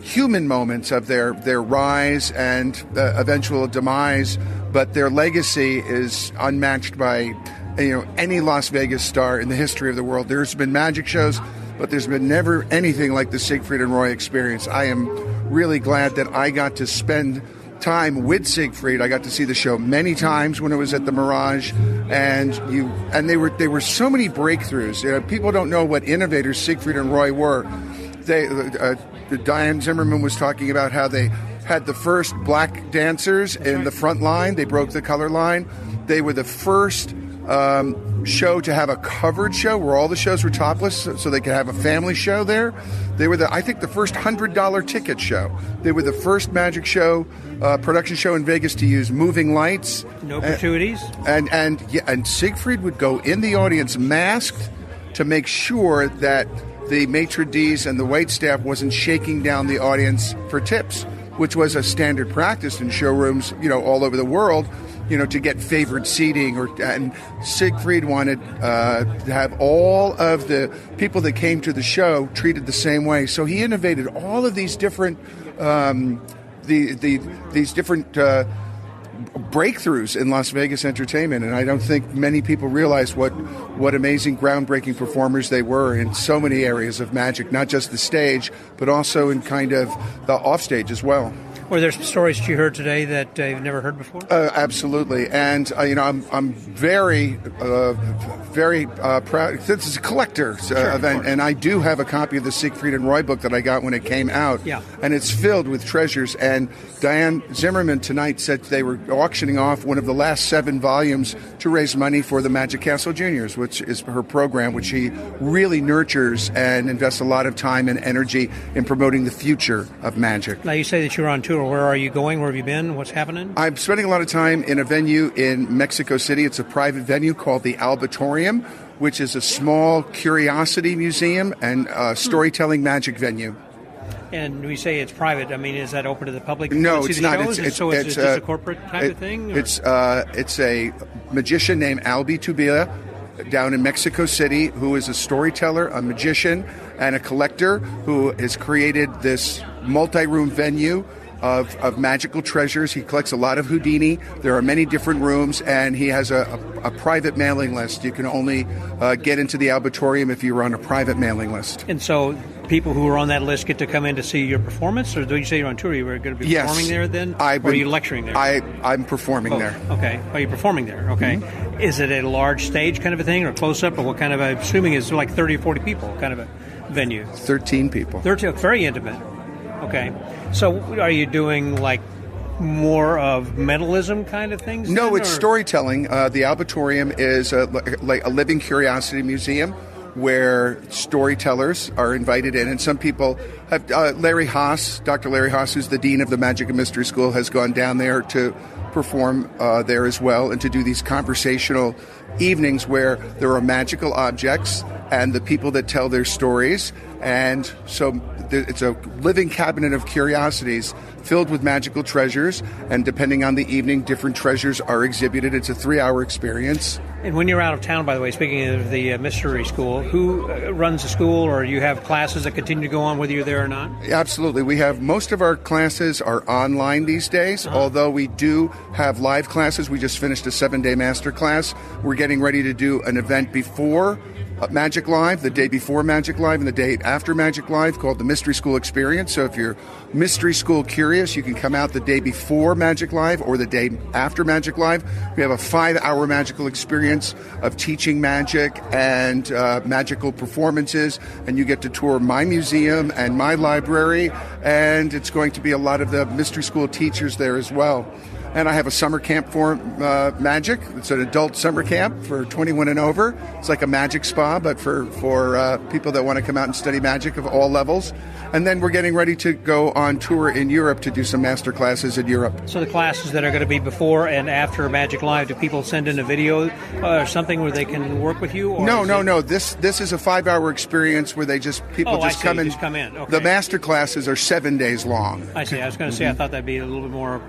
Speaker 6: human moments of their rise and eventual demise. But their legacy is unmatched by any Las Vegas star in the history of the world. There's been magic shows, but there's been never anything like the Siegfried and Roy experience. I am really glad that I got to spend time with Siegfried. I got to see the show many times when it was at the Mirage, and there were so many breakthroughs. People don't know what innovators Siegfried and Roy were. Diane Zimmerman was talking about how they had the first black dancers in the front line. They broke the color line. They were the first show to have a covered show where all the shows were topless so they could have a family show there. They were the first $100 ticket show. They were the first magic show, production show in Vegas to use moving lights.
Speaker 2: No gratuities.
Speaker 6: And Siegfried would go in the audience masked to make sure that the maitre d's and the wait staff wasn't shaking down the audience for tips, which was a standard practice in showrooms, all over the world, to get favored seating. And Siegfried wanted to have all of the people that came to the show treated the same way. So he innovated all of these different these different breakthroughs in Las Vegas entertainment, and I don't think many people realize what amazing, groundbreaking performers they were in so many areas of magic, not just the stage, but also in kind of the offstage as well.
Speaker 2: Were there some stories that you heard today that you've never heard before?
Speaker 6: Absolutely, and I'm very proud. This is a collector's event, and I do have a copy of the Siegfried and Roy book that I got when it came out.
Speaker 2: Yeah.
Speaker 6: And it's filled with treasures. And Diane Zimmerman tonight said they were auctioning off one of the last 7 volumes to raise money for the Magic Castle Juniors, which is her program, which she really nurtures and invests a lot of time and energy in promoting the future of magic.
Speaker 2: Now, you say that you're on tour. Where are you going? Where have you been? What's happening?
Speaker 6: I'm spending a lot of time in a venue in Mexico City. It's a private venue called the Albatorium, which is a small curiosity museum and storytelling magic venue.
Speaker 2: And we say it's private. I mean, is that open to the public?
Speaker 6: No, it's not.
Speaker 2: It's just a corporate type of thing? Or?
Speaker 6: It's a magician named Albi Tubila down in Mexico City who is a storyteller, a magician, and a collector who has created this multi-room venue of magical treasures. He collects a lot of Houdini. There are many different rooms, and he has a private mailing list. You can only get into the Albatorium if you're on a private mailing list.
Speaker 2: And so people who are on that list get to come in to see your performance? Or do you say you're on tour? Are you going to be performing there then? Or are you lecturing there?
Speaker 6: I'm performing there.
Speaker 2: Okay. Are you performing there? Okay. Mm-hmm. Is it a large stage kind of a thing or close-up? Or what kind of, I'm assuming it's like 30 or 40 people kind of a venue?
Speaker 6: 13 people.
Speaker 2: 13, very intimate. Okay. So are you doing like more of mentalism kind of things?
Speaker 6: No, it's storytelling. The Albatorium is like a living curiosity museum where storytellers are invited in. And some people have, Dr. Larry Haas, who's the Dean of the Magic and Mystery School, has gone down there to perform there as well and to do these conversational evenings where there are magical objects and the people that tell their stories. And so it's a living cabinet of curiosities filled with magical treasures, and depending on the evening, different treasures are exhibited. It's a 3-hour experience.
Speaker 2: And when you're out of town, by the way, speaking of the mystery school, who runs the school, or you have classes that continue to go on whether you're there or not?
Speaker 6: Absolutely. We have most of our classes are online these days, although we do have live classes. We just finished a 7-day master class. We're getting ready to do an event before Magic Live, the day before Magic Live, and the day after Magic Live, called the Mystery School Experience. So if you're Mystery School curious, you can come out the day before Magic Live or the day after Magic Live. We have a 5-hour magical experience of teaching magic and magical performances, and you get to tour my museum and my library, and it's going to be a lot of the Mystery School teachers there as well. And I have a summer camp for magic. It's an adult summer camp for 21 and over. It's like a magic spa, but for people that want to come out and study magic of all levels. And then we're getting ready to go on tour in Europe to do some master classes in Europe.
Speaker 2: So the classes that are going to be before and after Magic Live, do people send in a video or something where they can work with you? Or
Speaker 6: No. This is a 5-hour experience where people just come in.
Speaker 2: Just come in. Okay.
Speaker 6: The master classes are 7 days long.
Speaker 2: I see. I was going to say I thought that'd be a little bit more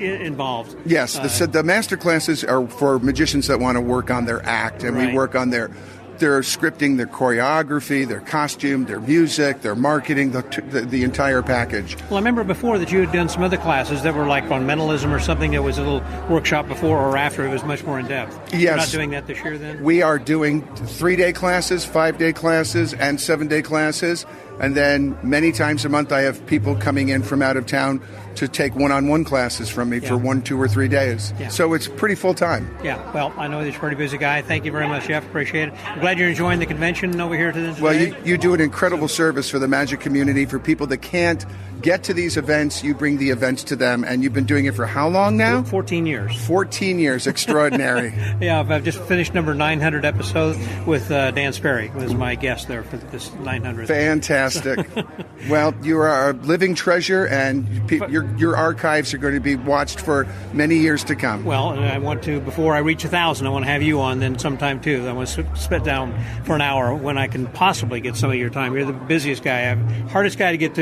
Speaker 2: involved.
Speaker 6: Yes, the master classes are for magicians that want to work on their act, and we work on their scripting, their choreography, their costume, their music, their marketing, the entire package.
Speaker 2: Well, I remember before that you had done some other classes that were like on mentalism or something that was a little workshop before or after. It was much more in-depth.
Speaker 6: Yes.
Speaker 2: You're not doing that this year then?
Speaker 6: We are doing 3-day classes, 5-day classes, and 7-day classes. And then many times a month I have people coming in from out of town to take one-on-one classes from me for 1, 2, or 3 days.
Speaker 2: Yeah.
Speaker 6: So it's pretty full-time.
Speaker 2: Yeah, well, I know that you're a pretty busy guy. Thank you very much, Jeff. Appreciate it. I'm glad you're enjoying the convention over here today.
Speaker 6: Well, you do an incredible service for the magic community. For people that can't get to these events, you bring the events to them. And you've been doing it for how long now?
Speaker 2: 14 years.
Speaker 6: 14 years. Extraordinary.
Speaker 2: Yeah, I've just finished number 900 episode with Dan Sperry, who was my guest there for this 900th.
Speaker 6: Fantastic. Well, you are a living treasure, and your archives are going to be watched for many years to come.
Speaker 2: Well, and I want to, before I reach 1,000, I want to have you on then sometime too. I want to sit down for an hour when I can possibly get some of your time. You're the busiest guy, hardest guy to get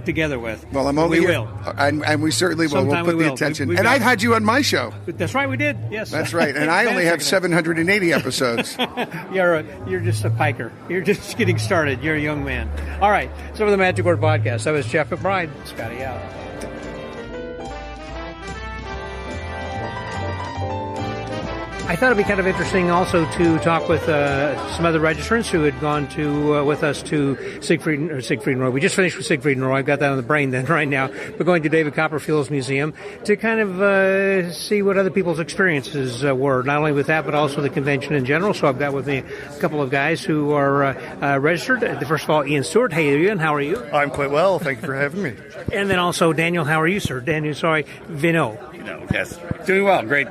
Speaker 2: together with.
Speaker 6: Well, I'm only
Speaker 2: we
Speaker 6: here,
Speaker 2: will,
Speaker 6: and we certainly will.
Speaker 2: Sometime
Speaker 6: We'll put
Speaker 2: we
Speaker 6: the
Speaker 2: will.
Speaker 6: attention.
Speaker 2: We've
Speaker 6: And
Speaker 2: got-
Speaker 6: I've had you on my show.
Speaker 2: That's right, we did. Yes,
Speaker 6: That's right. And I only have 780 episodes.
Speaker 2: You're just a piker. You're just getting started. You're a young man. All right. So for the Magic Word Podcast, that was Jeff McBride. Scotty out. I thought it'd be kind of interesting also to talk with some other registrants who had gone to with us to Siegfried and Roy. We just finished with Siegfried and Roy. I've got that on the brain then right now. We're going to David Copperfield's museum to kind of see what other people's experiences were, not only with that, but also the convention in general. So I've got with me a couple of guys who are registered. First of all, Ian Stewart. Hey, Ian, how are you?
Speaker 7: I'm quite well. Thank you for having me.
Speaker 2: And then also Daniel, how are you, sir? Daniel, Veignot.
Speaker 8: Yes. Doing well. Great.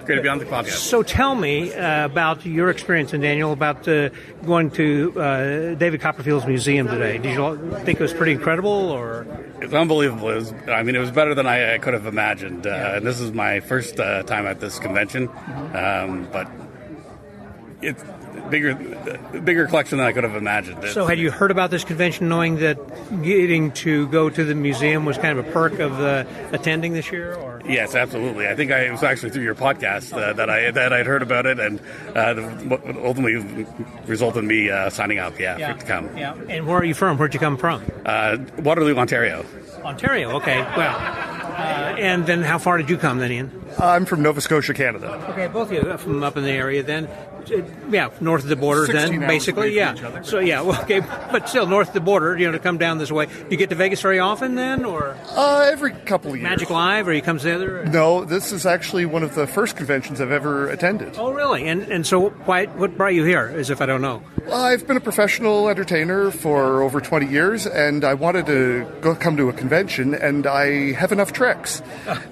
Speaker 8: Great to be on the podcast.
Speaker 2: So tell me about your experience, and Daniel, about going to David Copperfield's museum today. Did you think it was pretty incredible, or?
Speaker 8: It's unbelievable. It was better than I could have imagined. And this is my first time at this convention, but it's bigger collection than I could have imagined.
Speaker 2: So had you heard about this convention knowing that getting to go to the museum was kind of a perk of attending this year? Or?
Speaker 8: Yes, absolutely. I think it was actually through your podcast that I'd heard about it, and what ultimately resulted in me signing up, to come.
Speaker 2: Yeah. And where are you from? Where'd you come from?
Speaker 8: Waterloo, Ontario.
Speaker 2: Ontario, okay. Well, and then how far did you come then, Ian?
Speaker 7: I'm from Nova Scotia, Canada.
Speaker 2: Okay, both of you from up in the area then. North of the border
Speaker 7: 16
Speaker 2: then, basically,
Speaker 7: hours away from each other.
Speaker 2: So, okay, but still north of the border, to come down this way. Do you get to Vegas very often then, or?
Speaker 7: Every couple of years.
Speaker 2: Magic Live, or you come together?
Speaker 7: No, this is actually one of the first conventions I've ever attended.
Speaker 2: Oh, really? And so what brought you here, as if I don't know?
Speaker 7: I've been a professional entertainer for over 20 years, and I wanted to come to a convention, and I have enough tricks.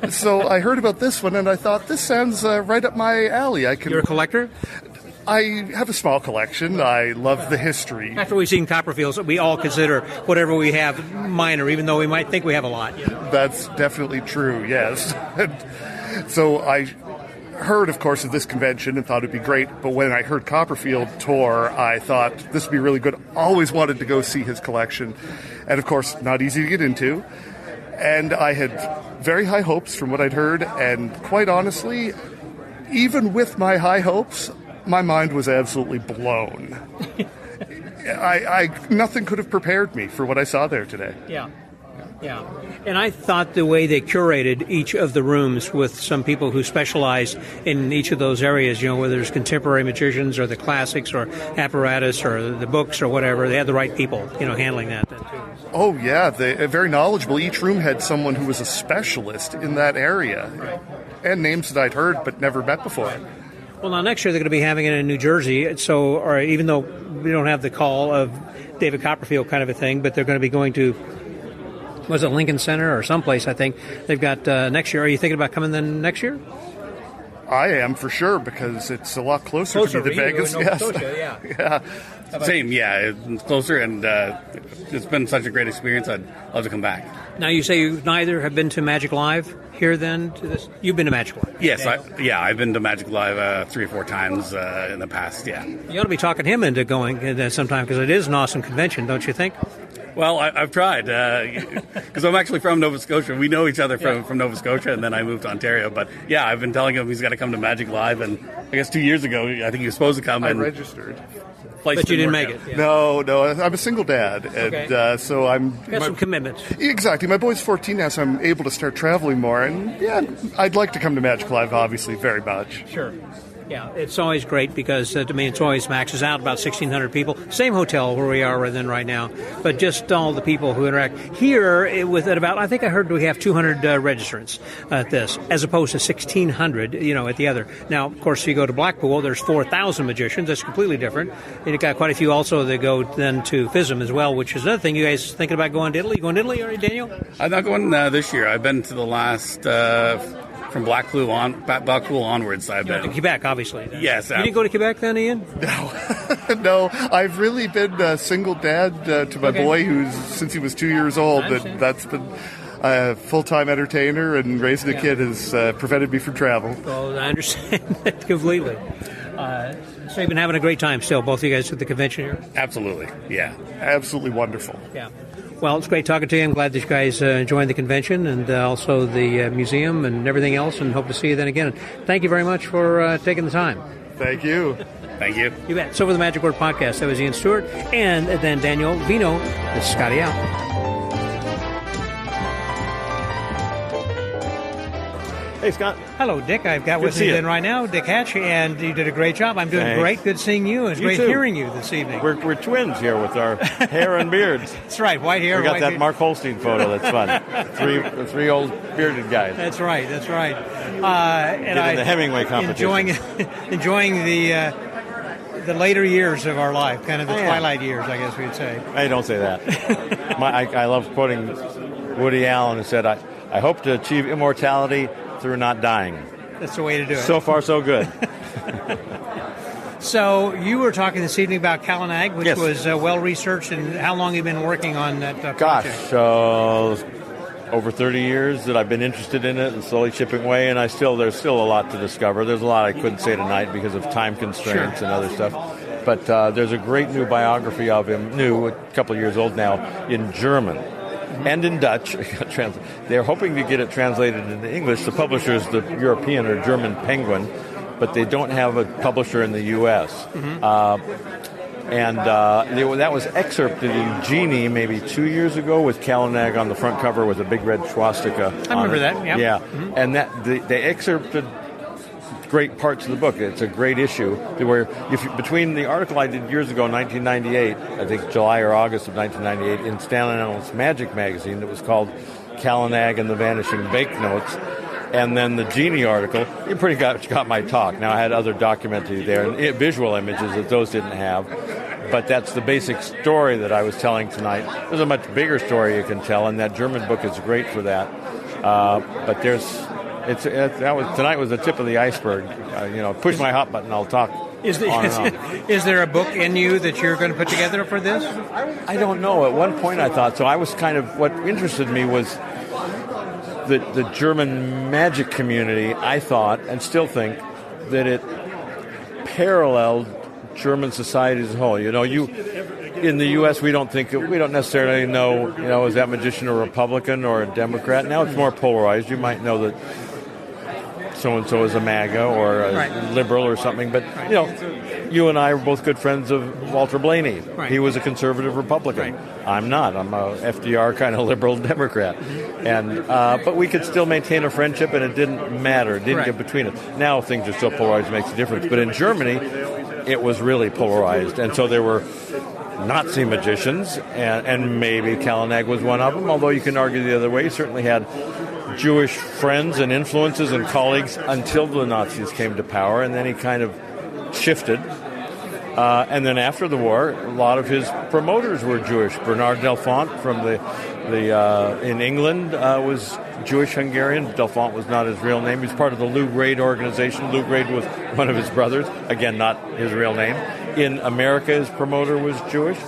Speaker 7: So I heard about this one, and I thought, this sounds right up my alley.
Speaker 2: You're a collector?
Speaker 7: I have a small collection. I love the history.
Speaker 2: After we've seen Copperfields, we all consider whatever we have minor, even though we might think we have a lot.
Speaker 7: That's definitely true, yes. So I heard, of course, of this convention and thought it'd be great, but when I heard Copperfield tour, I thought this would be really good. Always wanted to go see his collection. And, of course, not easy to get into. And I had very high hopes from what I'd heard, and quite honestly, even with my high hopes, my mind was absolutely blown. Nothing could have prepared me for what I saw there today.
Speaker 2: Yeah. And I thought the way they curated each of the rooms with some people who specialize in each of those areas, whether it's contemporary magicians or the classics or apparatus or the books or whatever, they had the right people, handling that then too.
Speaker 7: Oh, yeah. They're very knowledgeable. Each room had someone who was a specialist in that area.
Speaker 2: Right.
Speaker 7: And names that I'd heard but never met before.
Speaker 2: Well, now next year they're going to be having it in New Jersey, or even though we don't have the call of David Copperfield kind of a thing, but they're going to be going to was it Lincoln Center or someplace, I think. They've got next year. Are you thinking about coming then next year?
Speaker 7: I am, for sure, because it's a lot closer to me than Vegas.
Speaker 2: Nova Scotia,
Speaker 7: Yeah.
Speaker 8: Same, yeah. It's closer, and it's been such a great experience. I'd love to come back.
Speaker 2: Now, you say you neither have been to Magic Live here then? To this? You've been to Magic Live?
Speaker 8: Yes, I've been to Magic Live 3 or 4 times in the past, yeah.
Speaker 2: You ought to be talking him into going sometime, because it is an awesome convention, don't you think?
Speaker 8: Well, I've tried, because I'm actually from Nova Scotia. We know each other from Nova Scotia, and then I moved to Ontario. But, yeah, I've been telling him he's got to come to Magic Live, and I guess 2 years ago, I think he was supposed to come.
Speaker 7: I registered.
Speaker 2: But you didn't make it. Yeah.
Speaker 7: No, I'm a single dad, and so I'm...
Speaker 2: Got some commitments.
Speaker 7: Exactly. My boy's 14 now, so I'm able to start traveling more, and, yeah, I'd like to come to Magic Live, obviously, very much.
Speaker 2: Sure. Yeah, it's always great because, it's always maxes out about 1,600 people. Same hotel where we are right now, but just all the people who interact. Here, I think I heard we have 200 registrants at this, as opposed to 1,600, at the other. Now, of course, if you go to Blackpool, there's 4,000 magicians. That's completely different. And you've got quite a few also that go then to FISM as well, which is another thing. You guys thinking about going to Italy? You going to Italy, already, Daniel?
Speaker 8: I'm not going this year. I've been to the last... from Blackpool onwards, I've been
Speaker 2: to Quebec, obviously.
Speaker 8: Yes.
Speaker 2: You didn't go to Quebec then, Ian?
Speaker 7: No. I've really been a single dad to my boy, since he was 2 years old, and that's been a full-time entertainer, and raising a kid has prevented me from travel.
Speaker 2: Well, I understand that completely. So you've been having a great time still, both of you guys at the convention here?
Speaker 8: Absolutely, yeah.
Speaker 7: Absolutely wonderful.
Speaker 2: Yeah. Well, it's great talking to you. I'm glad that you guys joined the convention and also the museum and everything else, and hope to see you then again. Thank you very much for taking the time.
Speaker 7: Thank you.
Speaker 8: Thank you.
Speaker 2: You bet. So for the Magic Word Podcast, that was Ian Stewart, and then Daniel Veignot. This is Scotty out.
Speaker 9: Hey, Scott.
Speaker 2: Hello, Dick. I've got with me then right now, Dick Hatch, and you did a great job. I'm doing great. Good seeing you. It's great hearing you this evening.
Speaker 9: We're twins here with our hair and beards.
Speaker 2: That's right. White hair.
Speaker 9: We got
Speaker 2: white
Speaker 9: that
Speaker 2: beard.
Speaker 9: Mark Holstein photo. That's fun. three old bearded guys.
Speaker 2: That's right.
Speaker 9: And
Speaker 2: the
Speaker 9: Hemingway competition.
Speaker 2: Enjoying the later years of our life, kind of the twilight years, I guess we'd say.
Speaker 9: Hey, don't say that. I love quoting Woody Allen, who said, I hope to achieve immortality through not dying.
Speaker 2: That's the way to do it.
Speaker 9: So far, so good.
Speaker 2: So you were talking this evening about Kalanag, which was well-researched, and how long have you been working on that project?
Speaker 9: Gosh, over 30 years that I've been interested in it and slowly chipping away, and there's still a lot to discover. There's a lot I couldn't say tonight because of time constraints and other stuff. But there's a great new biography of him, a couple of years old now, in German. And in Dutch. They're hoping to get it translated into English. The publisher is the European or German Penguin, but they don't have a publisher in the U.S. That was excerpted in Genie maybe 2 years ago with Kalanag on the front cover with a big red swastika.
Speaker 2: I remember that, yeah.
Speaker 9: Yeah, and they excerpted great parts of the book. It's a great issue where between the article I did years ago in 1998, I think July or August of 1998, in Stan and Allen's Magic magazine that was called Kalanag and the Vanishing Banknotes, and then the Genie article, it pretty much got my talk. Now I had other documentary there and visual images that those didn't have, but that's the basic story that I was telling tonight. There's a much bigger story you can tell, and that German book is great for that. But tonight was the tip of the iceberg. Push my hot button, I'll talk.
Speaker 2: Is there a book in you that you're going to put together for this?
Speaker 9: I don't know. At one point I thought so. I was what interested me was the German magic community. I thought and still think that it paralleled German society as a whole. In the U.S., we don't necessarily know, is that magician a Republican or a Democrat? Now it's more polarized. You might know that so-and-so is a MAGA or a liberal or something. But, you and I are both good friends of Walter Blaney. Right. He was a conservative Republican. Right. I'm not. I'm a FDR kind of liberal Democrat. And but we could still maintain a friendship, and it didn't matter. It didn't get between us. Now things are still polarized. It makes a difference. But in Germany, it was really polarized. And so there were Nazi magicians, and maybe Kalanag was one of them, although you can argue the other way. He certainly had Jewish friends and influences and colleagues until the Nazis came to power, and then he kind of shifted. And then after the war, a lot of his promoters were Jewish. Bernard Delfont from the In England was Jewish Hungarian. Delfont was not his real name. He was part of the Lou Grade organization. Lou Grade was one of his brothers. Again, not his real name. In America, his promoter was Jewish.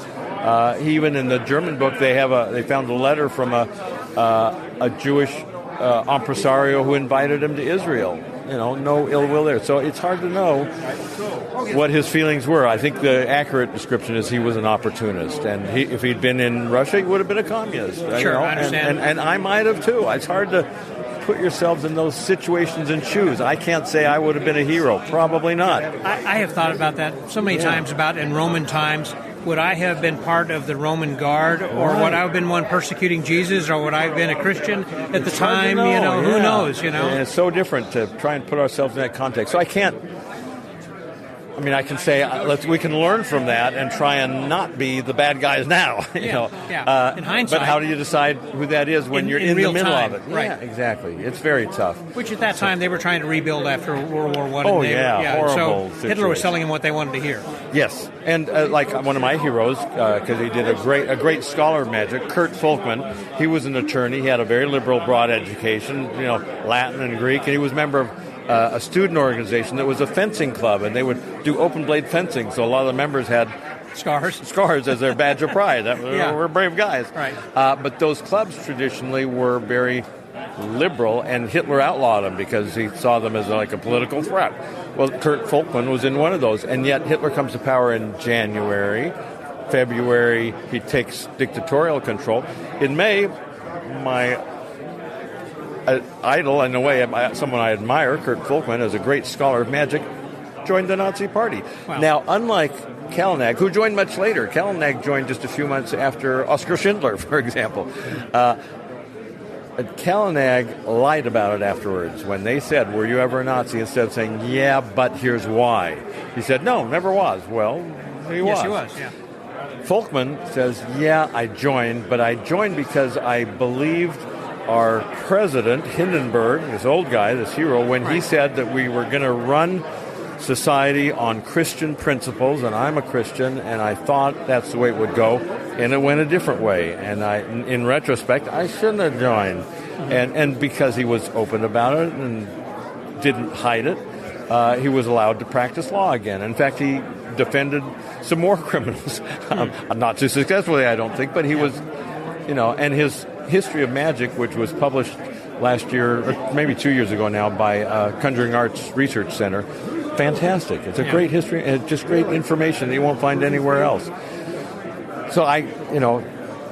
Speaker 9: Even in the German book, they found a letter from a Jewish impresario who invited him to Israel. No ill will there. So it's hard to know what his feelings were. I think the accurate description is he was an opportunist, and if he'd been in Russia, he would have been a communist.
Speaker 2: Sure, I understand.
Speaker 9: And I might have too. It's hard to put yourselves in those situations and shoes. I can't say I would have been a hero. Probably not.
Speaker 2: I have thought about that so many times about in Roman times. Would I have been part of the Roman Guard, or would I have been one persecuting Jesus, or would I have been a Christian at the time? Who knows?
Speaker 9: And it's so different to try and put ourselves in that context. So I can't. I can say we can learn from that and try and not be the bad guys now.
Speaker 2: In hindsight,
Speaker 9: but how do you decide who that is when you're in the middle
Speaker 2: time,
Speaker 9: of it?
Speaker 2: right?
Speaker 9: Yeah, exactly. It's very tough.
Speaker 2: Which at that time they were trying to rebuild after World War I.
Speaker 9: Horrible.
Speaker 2: So Hitler was telling them what they wanted to hear.
Speaker 9: Yes, and like one of my heroes, because he did a great scholar of magic, Kurt Folkman. He was an attorney. He had a very liberal, broad education, Latin and Greek, and he was a member of a student organization that was a fencing club, and they would do open blade fencing. So a lot of the members had scars as their badge of pride. We're brave guys.
Speaker 2: Right.
Speaker 9: But those clubs traditionally were very liberal, and Hitler outlawed them because he saw them as like a political threat. Well, Kurt Folkman was in one of those, and yet Hitler comes to power in January. February, he takes dictatorial control. In May, my idol, in a way, someone I admire, Kurt Folkman, as a great scholar of magic, joined the Nazi Party.
Speaker 2: Wow.
Speaker 9: Now, unlike Kallenag, who joined much later, Kallenag joined just a few months after Oskar Schindler, for example. Kallenag lied about it afterwards when they said, "Were you ever a Nazi?" Instead of saying, "Yeah, but here's why." He said, "No, never was." Well, he was.
Speaker 2: Yes, he was, yeah.
Speaker 9: Folkman says, "Yeah, I joined, but I joined because I believed our president, Hindenburg, this old guy, this hero, when he said that we were going to run society on Christian principles, and I'm a Christian, and I thought that's the way it would go, and it went a different way. And in retrospect, I shouldn't have joined." And because he was open about it and didn't hide it, he was allowed to practice law again. In fact, he defended some more criminals. Not too successfully, I don't think, but he was, and his History of Magic, which was published last year, or maybe 2 years ago now, by Conjuring Arts Research Center. Fantastic. It's a great history, and just great information that you won't find anywhere else. So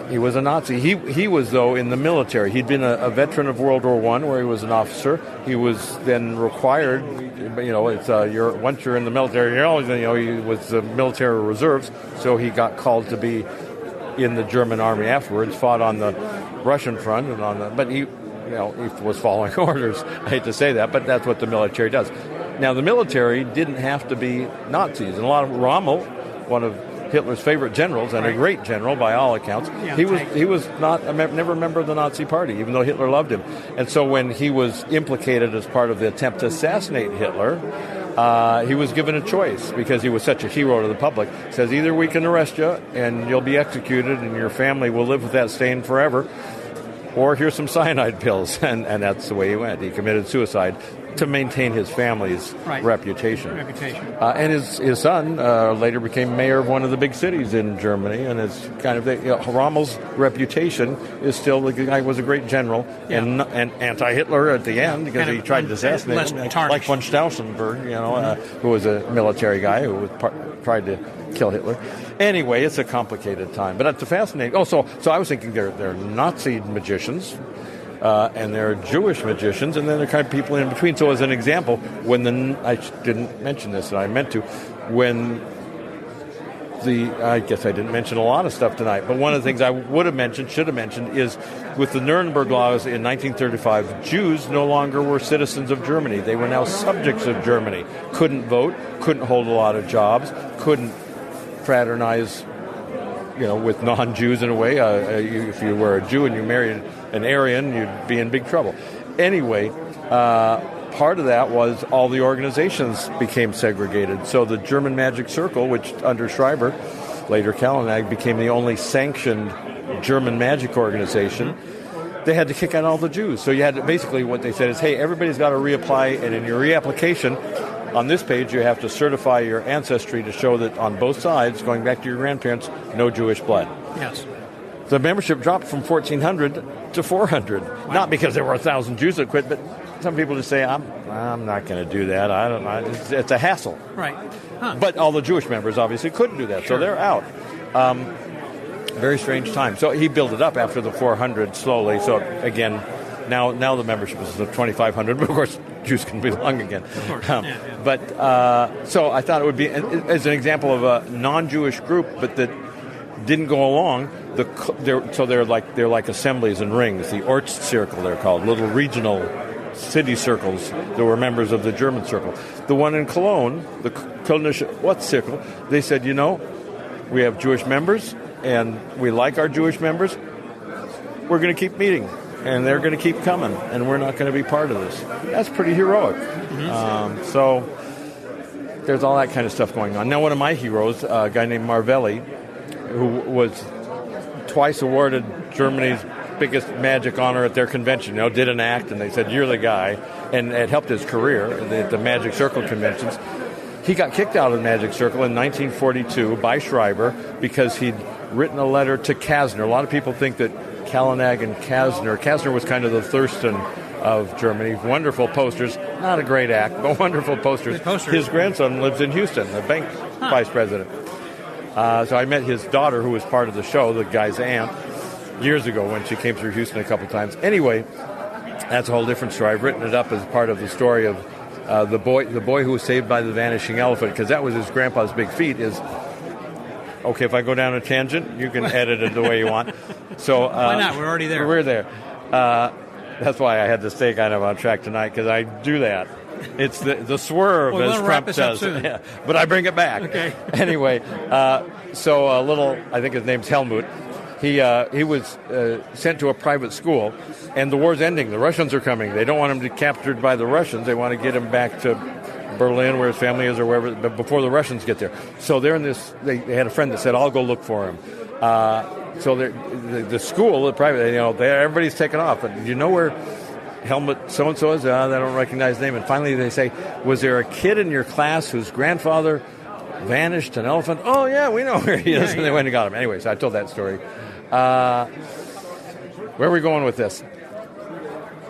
Speaker 9: he was a Nazi. He was, though, in the military. He'd been a veteran of World War I, where he was an officer. He was then required, once you're in the military, he was the military reserves, so he got called to be in the German army afterwards, fought on the Russian front, but he was following orders. I hate to say that, but that's what the military does. Now, the military didn't have to be Nazis, and a lot of Rommel, one of Hitler's favorite generals, and a great general by all accounts, he was never a member of the Nazi Party, even though Hitler loved him. And so when he was implicated as part of the attempt to assassinate Hitler, he was given a choice because he was such a hero to the public. He says, either we can arrest you and you'll be executed and your family will live with that stain forever, or here's some cyanide pills. And that's the way he went. He committed suicide to maintain his family's reputation. And his son later became mayor of one of the big cities in Germany, and it's kind of Rommel's reputation is still the guy was a great general and anti-Hitler at the end because he tried to assassinate him, like von Stauffenberg, who was a military guy who tried to kill Hitler. Anyway, it's a complicated time, but it's fascinating. So I was thinking they're Nazi magicians. And there are Jewish magicians, and then there are kind of people in between. So as an example, I didn't mention this, and I meant to, I guess I didn't mention a lot of stuff tonight, but one of the things I should have mentioned, is with the Nuremberg laws in 1935, Jews no longer were citizens of Germany. They were now subjects of Germany. Couldn't vote, couldn't hold a lot of jobs, couldn't fraternize with non-Jews in a way. If you were a Jew and you married an Aryan, you'd be in big trouble. Anyway, part of that was all the organizations became segregated. So the German Magic Circle, which under Schreiber, later Kallenag, became the only sanctioned German Magic Organization, they had to kick out all the Jews. So you had to, basically what they said is, hey, everybody's got to reapply, and in your reapplication, on this page, you have to certify your ancestry to show that on both sides, going back to your grandparents, no Jewish blood.
Speaker 2: Yes.
Speaker 9: The membership dropped from 1,400 to 400. Wow. Not because there were 1,000 Jews that quit, but some people just say, I'm not going to do that. I don't know. It's a hassle.
Speaker 2: Right. Huh.
Speaker 9: But all the Jewish members obviously couldn't do that, so they're out. Very strange time. So he built it up after the 400 slowly. So again, now the membership is 2,500, but of course Jews can belong again.
Speaker 2: Of course.
Speaker 9: But so I thought it would be as an example of a non-Jewish group, but that didn't go along. They're like assemblies and rings. The Ortst Circle, they're called, little regional city circles that were members of the German circle. The one in Cologne, the Kölnische Ortst Circle, they said, we have Jewish members, and we like our Jewish members. We're going to keep meeting, and they're going to keep coming, and we're not going to be part of this. That's pretty heroic. Mm-hmm. So there's all that kind of stuff going on. Now, one of my heroes, a guy named Marvelli, who was twice awarded Germany's biggest magic honor at their convention, did an act, and they said, you're the guy, and it helped his career at the Magic Circle conventions. He got kicked out of the Magic Circle in 1942 by Schreiber because he'd written a letter to Kasner. A lot of people think that Kallenegg and Kasner was kind of the Thurston of Germany. Wonderful posters. Not a great act, but wonderful posters. His grandson lives in Houston, the bank vice president. So I met his daughter, who was part of the show, the guy's aunt, years ago when she came through Houston a couple times. Anyway, that's a whole different story. I've written it up as part of the story of the boy who was saved by the vanishing elephant, because that was his grandpa's big feat. Okay, if I go down a tangent, you can edit it the way you want. So
Speaker 2: why not? We're already there.
Speaker 9: We're there. That's why I had to stay kind of on track tonight, because I do that. It's the swerve, as Trump says. Yeah, but I bring it back.
Speaker 2: Okay.
Speaker 9: Anyway, so I think his name's Helmut. He was sent to a private school, and the war's ending. The Russians are coming. They don't want him to be captured by the Russians. They want to get him back to Berlin, where his family is, or wherever, but before the Russians get there. So they're in this. They had a friend that said, "I'll go look for him." So the school, the private, everybody's taken off, and where Helmut so-and-so is? They don't recognize his name. And finally they say, was there a kid in your class whose grandfather vanished an elephant? Oh, yeah, we know where he is. And they went and got him. Anyway, so I told that story. Where are we going with this?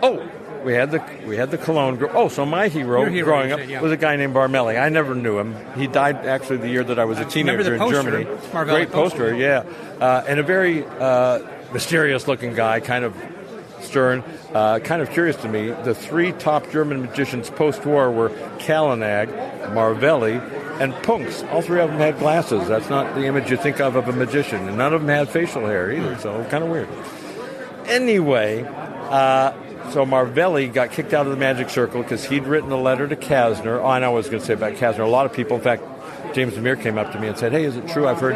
Speaker 9: Oh, we had the Cologne. So my hero growing up was a guy named Barmelli. I never knew him. He died actually the year that I was a teenager in Germany. Great poster, yeah. And a very mysterious-looking guy, kind of stern, kind of curious to me. The three top German magicians post-war were Kallenegg, Marvelli, and Punks. All three of them had glasses. That's not the image you think of a magician. And none of them had facial hair either, so kind of weird. Anyway, so Marvelli got kicked out of the Magic Circle because he'd written a letter to Kasner. I know what I was going to say about Kasner. A lot of people, in fact, James Amir came up to me and said, hey, is it true? I've heard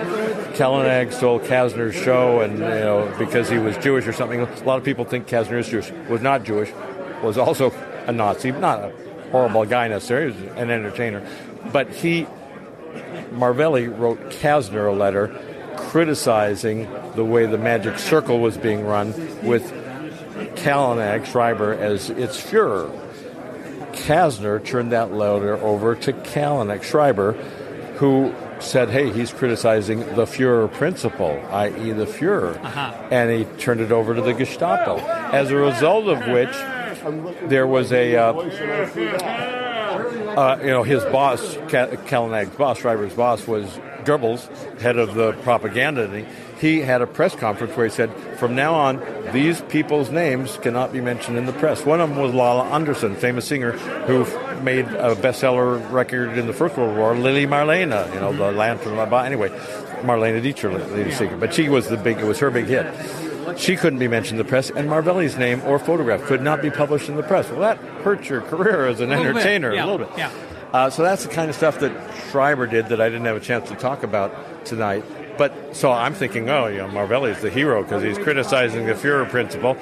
Speaker 9: Kallenegg stole Kasner's show and because he was Jewish or something. A lot of people think Kasner is Jewish. Was not Jewish. Was also a Nazi. Not a horrible guy necessarily. He was an entertainer. But Marvelli wrote Kasner a letter criticizing the way the Magic Circle was being run, with Kallenegg, Schreiber, as its Führer. Kasner turned that letter over to Kallenegg, Schreiber, who said, hey, he's criticizing the Führer principle, i.e. the Führer. And he turned it over to the Gestapo. As a result of which, there was his boss, Kallenegg's boss, Schreiber's boss, was Goebbels, head of the propaganda. And he had a press conference where he said, from now on, these people's names cannot be mentioned in the press. One of them was Lala Anderson, famous singer, who made a bestseller record in the First World War, Lili Marlene, the Lantern. Anyway, Marlene Dietrich, lead singer. But it was her big hit. She couldn't be mentioned in the press, and Marvelli's name or photograph could not be published in the press. Well, that hurts your career as an entertainer a little bit. Yeah. So that's the kind of stuff that Schreiber did that I didn't have a chance to talk about tonight. But so I'm thinking, Marvelli's the hero because he's criticizing the Führer principle.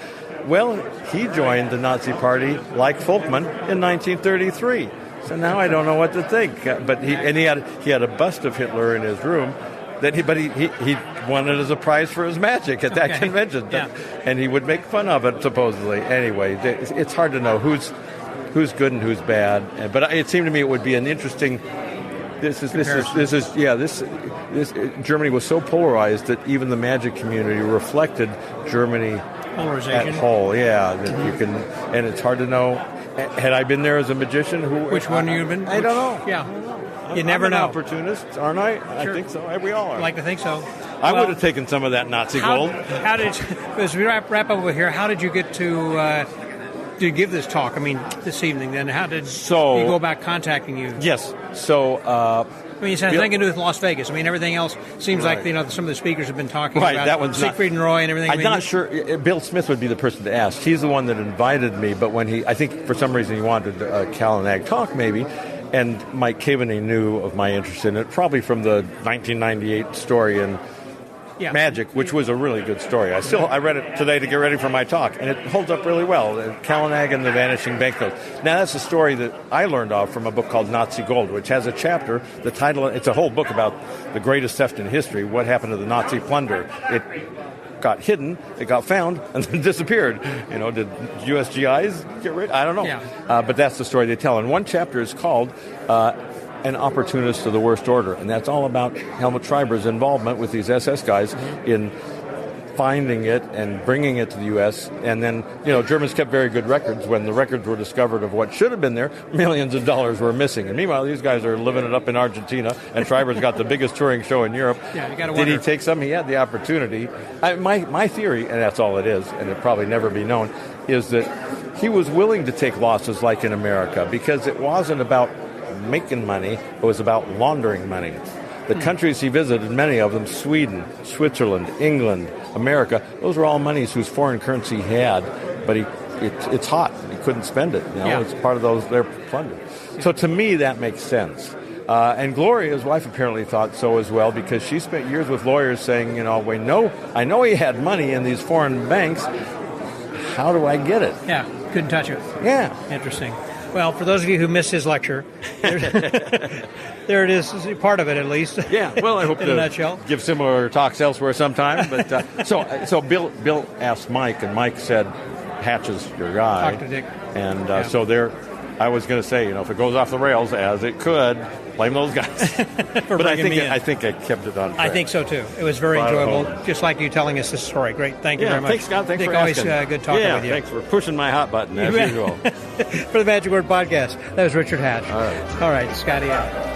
Speaker 9: Well, he joined the Nazi Party like Folkman in 1933. So now I don't know what to think. But he had a bust of Hitler in his room. but he won it as a prize for his magic at that convention, and he would make fun of it supposedly. Anyway, it's hard to know who's good and who's bad, but it seemed to me it would be an interesting. This Germany was so polarized that even the magic community reflected Germany
Speaker 2: polarization
Speaker 9: at whole. Yeah, that you can, and it's hard to know. Had I been there as a magician,
Speaker 2: which one you've been?
Speaker 9: I don't know.
Speaker 2: Yeah, you never
Speaker 9: I'm
Speaker 2: know.
Speaker 9: An opportunist, aren't I?
Speaker 2: Sure.
Speaker 9: I think so. We all are.
Speaker 2: I like to think so.
Speaker 9: I would have taken some of that Nazi gold.
Speaker 2: How did, as we wrap up over here, how did you get to give this talk? I mean, this evening. Then how did you go about contacting you?
Speaker 9: Yes. So.
Speaker 2: I mean, it has nothing to do with Las Vegas. I mean, everything else seems like some of the speakers have been talking about
Speaker 9: that one's
Speaker 2: Siegfried and Roy and everything.
Speaker 9: I'm not sure. Bill Smith would be the person to ask. He's the one that invited me, but when I think for some reason he wanted a Cal and Ag talk maybe, and Mike Caveney knew of my interest in it, probably from the 1998 story in Magic, which was a really good story. I read it today to get ready for my talk, and it holds up really well. Kalanag and the Vanishing Banknote. Now, that's a story that I learned of from a book called Nazi Gold, which has a chapter. The title, it's a whole book about the greatest theft in history, what happened to the Nazi plunder. It got hidden, it got found, and then disappeared. Did USGIs get rid? I don't know.
Speaker 2: Yeah.
Speaker 9: But that's the story they tell. And one chapter is called An Opportunist to the Worst Order, and that's all about Helmut Schreiber's involvement with these SS guys in finding it and bringing it to the U.S. And then, Germans kept very good records. When the records were discovered of what should have been there, millions of dollars were missing. And meanwhile, these guys are living it up in Argentina, and Schreiber's got the biggest touring show in Europe.
Speaker 2: Yeah, you gotta
Speaker 9: Did
Speaker 2: wonder.
Speaker 9: he take some? He had the opportunity. My theory, and that's all it is, and it'll probably never be known, is that he was willing to take losses like in America because it wasn't about making money, it was about laundering money. The countries he visited, many of them, Sweden, Switzerland, England, America, those were all monies whose foreign currency he had, but it's hot. He couldn't spend it. It's part of their plunder. So to me, that makes sense. And Gloria, his wife, apparently thought so as well, because she spent years with lawyers saying, I know he had money in these foreign banks. How do I get it?
Speaker 2: Yeah, couldn't touch it.
Speaker 9: Yeah.
Speaker 2: Interesting. Well, for those of you who missed his lecture, there it is, part of it at least.
Speaker 9: Yeah, well, I hope
Speaker 2: in a nutshell.
Speaker 9: Give similar talks elsewhere sometime. But so Bill asked Mike, and Mike said, Hatch is your guy.
Speaker 2: Talk to Dick.
Speaker 9: And so there, I was going to say, if it goes off the rails, as it could, blame those guys. But I think I kept it on track.
Speaker 2: I think so too. It was very enjoyable, just like you telling us this story. Great, thank you very much.
Speaker 9: Thanks, Scott. Thanks
Speaker 2: Dick,
Speaker 9: for asking.
Speaker 2: always good talking with you.
Speaker 9: Thanks for pushing my hot button as usual.
Speaker 2: For the Magic Word Podcast, that was Richard Hatch.
Speaker 9: All
Speaker 2: right, Scotty out.